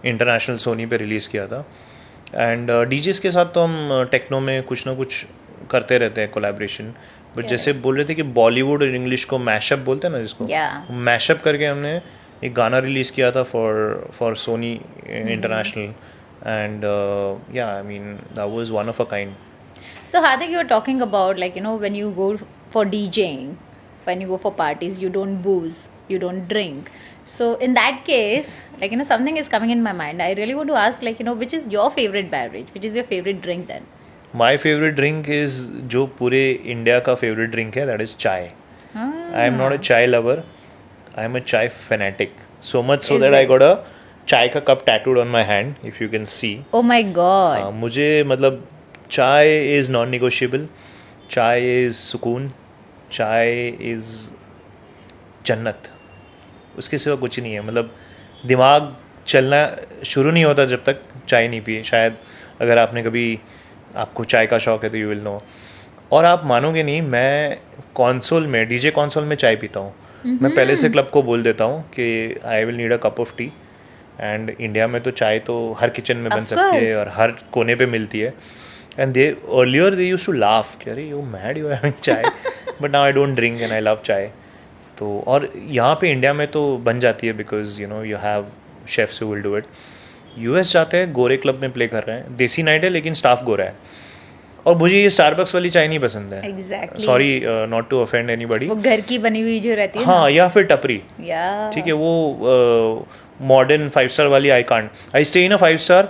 इंटरनेशनल सोनी पे रिलीज़ किया था. एंड डीजेस के साथ तो हम टेक्नो में कुछ ना कुछ करते रहते हैं कोलैबोरेशन. बट जैसे बोल रहे थे कि बॉलीवुड और इंग्लिश को मैशअप बोलते हैं ना जिसको, मैशअप करके हमने एक गाना रिलीज़ किया था फॉर सोनी इंटरनेशनल. एंड या I mean that was one of a kind. So Hardik, you were talking about like, you know, when you go for DJing, when you go for parties, you don't booze, you don't drink. So in that case, like, you know, something is coming in my mind. I really want to ask, like, you know, which is your favorite beverage? Which is your favorite drink then? My favorite drink is जो पूरे India का favorite drink है, that is chai. I am not a chai lover. I am a chai fanatic. So much so that I got a chai का cup tattooed on my hand, if you can see. Oh my God. मुझे मतलब चाय is non negotiable. चाय is सुकून. चाय is जन्नत. उसके सिवा कुछ नहीं है. मतलब दिमाग चलना शुरू नहीं होता जब तक चाय नहीं पिए. शायद अगर आपने कभी, आपको चाय का शौक़ है तो यू विल नो. और आप मानोगे नहीं, मैं कॉन्सोल में, डीजे कॉन्सोल में चाय पीता हूँ. मैं पहले से क्लब को बोल देता हूँ कि I will need a cup of T. And India में तो चाय तो हर किचन में बन सकती है और हर कोने पे मिलती है. And earlier they used to laugh कि अरे you mad, you having chai. But now I don't drink and I love chai. तो और यहाँ पे इंडिया में तो बन जाती है because you know you have chefs who will do it. US जाते हैं, गोरे क्लब में प्ले कर रहे हैं, देसी नाइट है लेकिन स्टाफ गोरा है. और मुझे ये स्टारबक्स वाली चाय नहीं पसंद है. Exactly. Sorry not to offend anybody. वो घर की बनी हुई जो रहती है हाँ, या फिर टपरी. ठीक है, वो मॉडर्न 5-star वाली I can't. I stay in a 5-star.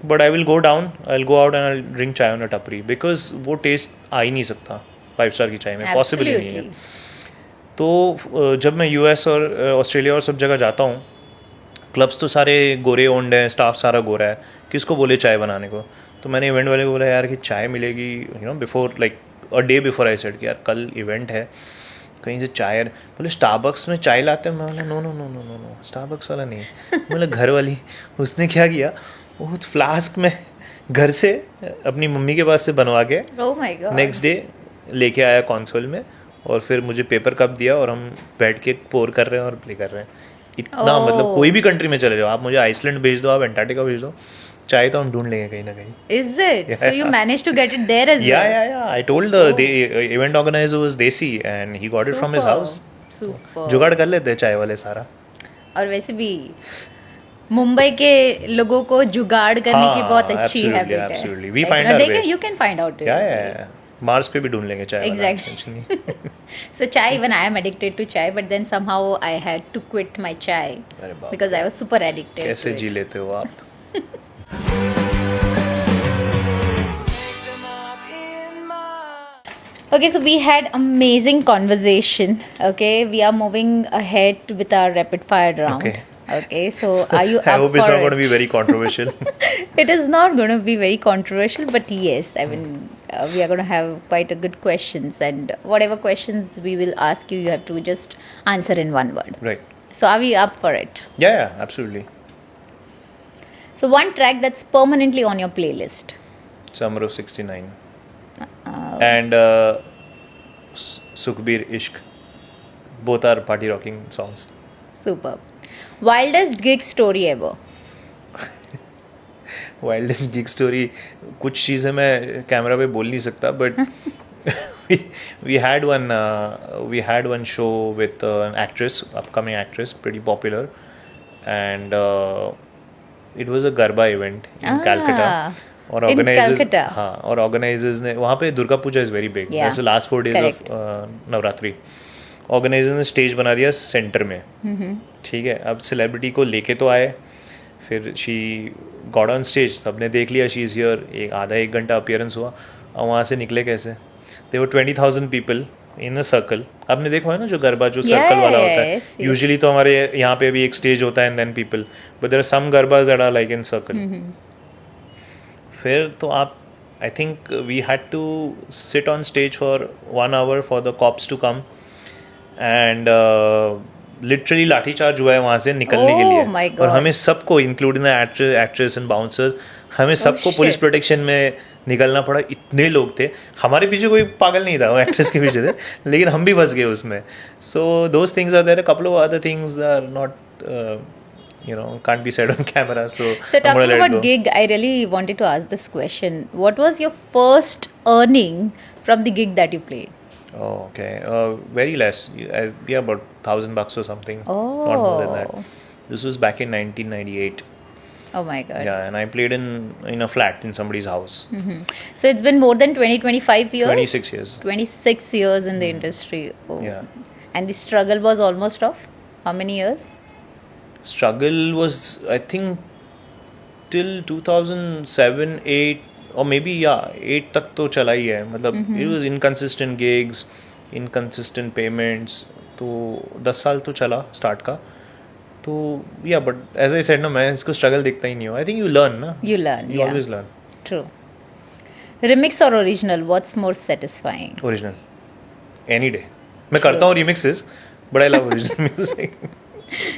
But I will go down, I will go out and I drink चाय ऑन अ टपरी बिकॉज वो टेस्ट आ ही नहीं सकता 5-star की चाय में. पॉसिबल ही नहीं है. तो जब मैं US और ऑस्ट्रेलिया और सब जगह जाता हूँ, क्लब्स तो सारे गोरे ओन्ड हैं, स्टाफ सारा गोरा है, किसको बोले चाय बनाने को. तो मैंने इवेंट वाले को बोला यार कि चाय मिलेगी, you know, before like a day before I said कि यार कल इवेंट है, कहीं से चाय. बोले स्टारबक्स में चाय लाते हैं. मैं बोला no no no no no no, Starbucks वाला नहीं. बोला घर वाली. उसने क्या किया, वो फ्लास्क में घर से अपनी मम्मी के पास से बनवा के नेक्स्ट डे लेके आया कॉन्सोल में और फिर मुझे पेपर कप दिया और हम बैठ के पोर कर रहे हैं और प्ले कर रहे हैं. इतना मतलब कोई भी कंट्री में चले जाओ आप, मुझे आइसलैंड भेज दो, आप एंटार्क्टिका भेज दो, चाय तो हम ढूंढ लेंगे कहीं ना कहीं. Is it? So you managed to get it there as well? Yeah. I told the event organizer was Desi and he got it from his house. Super. जुगाड़ कर लेते हैं चाय वाले सारा. और वैसे भी मुंबई के लोगों को जुगाड़ करने की बहुत अच्छी हैबिट है. Absolutely. We find our way. You can find out. Yeah. Mars पे भी ढूंढ लेंगे चाय. Exactly. So chai, even I am addicted to chai, but then somehow I had to quit my chai because I was super addicted. कैसे जी लेते हो आप? Okay, so we had amazing conversation. Okay, we are moving ahead with our rapid fire round. Okay, so are you I up hope it's for not it? going to be very controversial. It is not going to be very controversial, but yes, I mean, we are going to have quite a good questions, and whatever questions we will ask you, you have to just answer in one word. Right. So are we up for it? Yeah, absolutely. So one track that's permanently on your playlist. Summer of 69. And Sukhbir Ishq. Both are party rocking songs. Superb. Wildest gig story ever? Wildest gig story, कुछ चीज़ें मैं camera पे बोल नहीं सकता, but we had one show with an actress, upcoming actress, pretty popular, and it was a Garba event in Calcutta. और organizers ने वहाँ पे Durga Puja is very big. That's the last 4 days of Navratri. Organizers ने stage बना दिया centre में. ठीक है, अब सेलिब्रिटी को लेके तो आए, फिर शी गॉट ऑन स्टेज, सबने देख लिया शी इज़ हियर, एक घंटा अपीयरेंस हुआ, और वहाँ से निकले कैसे. There were 20,000 people in a circle. आपने देखा है ना जो गरबा जो सर्कल वाला होता है, यूजुअली तो हमारे यहाँ पे भी एक स्टेज होता है and then people, but there are some garbas that are like in circle. फिर तो आप, I think we had to sit on stage for 1 hour for the cops to come and literally lathi charge हुआ है वहाँ से निकलने के लिए. और हमें सबको including the actress and bouncers, हमें सबको पुलिस shit. प्रोटेक्शन में निकलना पड़ा, इतने लोग थे, हमारे पीछे कोई पागल नहीं था, वो एक्ट्रेस के पीछे थे, लेकिन हम भी फंस गए उसमें. So those things are there, couple of other things are not can't be said on camera, so So I'm gonna talking let it about go. gig, I really wanted to ask this question. What was your first earning from the gig that you played? Oh, okay. Very less. Yeah, about $1,000 or something. Not more than that. Oh. This was back in 1998. Oh my god. Yeah, and I played in a flat in somebody's house. So it's been more than 25 years? 26 years. 26 years in the industry. Oh. Yeah. And the struggle was almost of how many years? Struggle was, I think, till 2007, 8, or maybe, yeah, 8 तक तो चला ही है. मतलब it was inconsistent gigs, inconsistent payments. तो 10 साल तो चला start का. तो yeah, but as I said ना, मैं इसको struggle देखता ही नहीं हूँ. I think you learn ना. You learn, You yeah. always learn. True. Remix or original? What's more satisfying? Original. Any day. मैं करता हूँ remixes, but I love original music.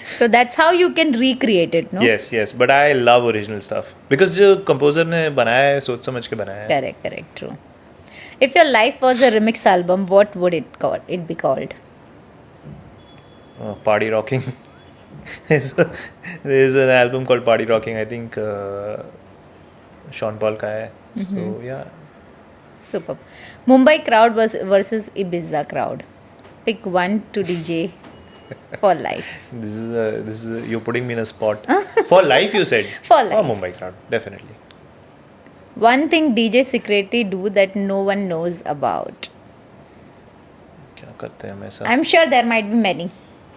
So that's how you can recreate it, no? Yes, but I love original stuff because जो composer ने बनाया है, सोच समझ के बनाया है. Correct, true. If your life was a remix album, what would it be called? Party Rocking. there's an album called Party Rocking. I think Sean Paul का है. So yeah. Superb. Mumbai crowd versus Ibiza crowd. Pick one to DJ for life. This is you're putting me in a spot. For life, you said. For life. Oh, Mumbai crowd, definitely. One thing DJ secretly do that no one knows about. क्या करते हैं हम ऐसा? I'm sure there might be many.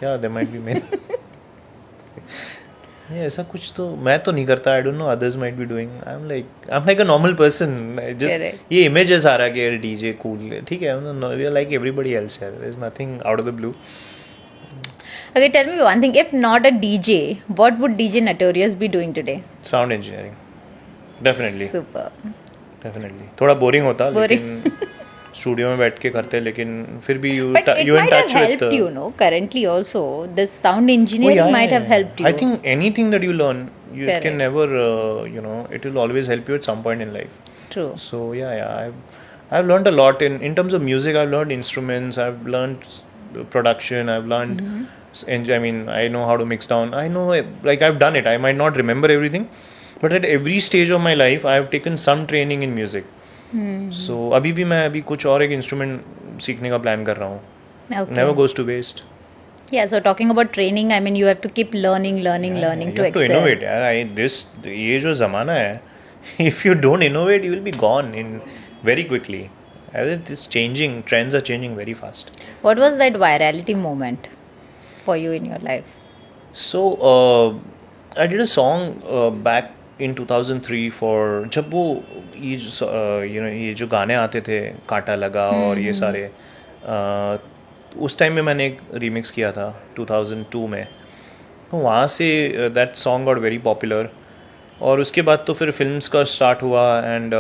Yeah, there might be many. ये ऐसा कुछ तो मैं तो नहीं करता. I don't know. Others might be doing. I'm like a normal person. I just Correct. ये images आ रहा कि यार DJ cool है. ठीक है. We are like everybody else here. There's nothing out of the blue. Okay, tell me one thing. If not a DJ, what would DJ Notorious be doing today? Sound engineering. Definitely. Super. Definitely. थोड़ा boring होता, Boring. लेकिन studio में बैठ के करते, लेकिन फिर भी you But it you in might have touch with helped you, no? Currently also, this sound engineering might have helped you. I think anything that you learn, you Correct. can never, it will always help you at some point in life. True. So yeah, I've learned a lot in terms of music. I've learned instruments. I've learned production. I've learned. I mean, I know how to mix down. I know, like I've done it. I might not remember everything, but at every stage of my life, I've taken some training in music. So अभी भी मैं कुछ और एक instrument सीखने का plan कर रहा हूँ. Okay. Never goes to waste. Yeah, so talking about training, I mean, you have to keep learning You to have to excel. innovate, यार. ये जो ज़माना है, if you don't innovate, you will be gone in very quickly. As it is changing, trends are changing very fast. What was that virality moment for you in your life? So I did a song back in 2003 for जब वो ये जो गाने आते थे, कांटा लगा और ये सारे, उस टाइम में मैंने एक रीमिक्स किया था 2002 में. तो वहाँ say that song got very popular. और उसके बाद तो फिर फिल्म्स का स्टार्ट हुआ. एंड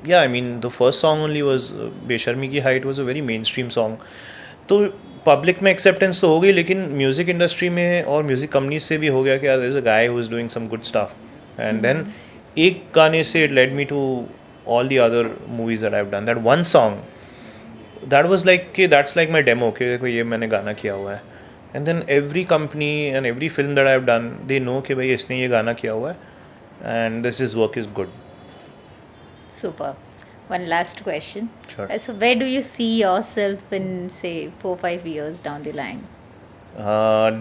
या I mean the first song only was बेशर्मी की height was a very mainstream song. तो पब्लिक में एक्सेप्टेंस तो हो गई, लेकिन म्यूज़िक इंडस्ट्री में और म्यूज़िक कंपनीज से भी हो गया कि there is a guy who is doing some good stuff. And then एक गाने से it led me to all the other movies that I have done. That one song that was like कि that's like my demo कि देखो ये मैंने गाना किया हुआ है. And then every company and every film that I have done, they know कि भाई इसने ये गाना किया हुआ है and this is work is good. Super. One last question. Sure. So where do you see yourself in, say, 4-5 years down the line?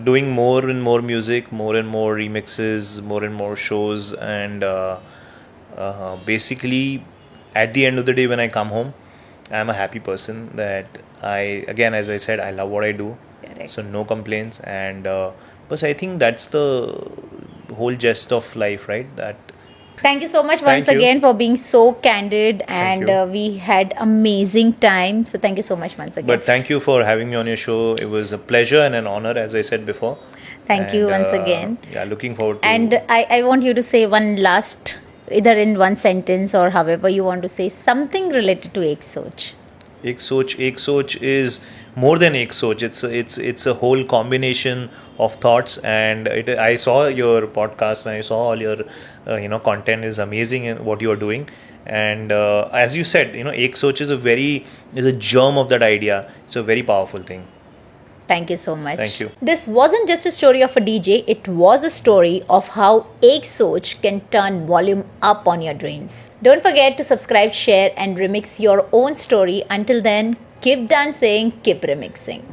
Doing more and more music, more and more remixes, more and more shows, and basically at the end of the day when I come home, I'm a happy person. That again, as I said, I love what I do. Correct. So no complaints. And but I think that's the whole gist of life, right? That Thank you so much Thank once you. again for being so candid, and you. we had amazing time. So thank you so much once again. But thank you for having me on your show. It was a pleasure and an honor, as I said before. Thank you once again. Yeah, looking forward to. And I want you to say one last, either in one sentence or however you want to say, something related to Ek Soch. Ek Soch is more than Ek Soch. It's a whole combination of thoughts. And I saw your podcast and I saw all your content is amazing in what you are doing. And as you said, Ek Soch is a germ of that idea. It's a very powerful thing. Thank you so much. Thank you. This wasn't just a story of a DJ, it was a story of how Ek Soch can turn volume up on your dreams. Don't forget to subscribe, share, and remix your own story. Until then, keep dancing, keep remixing.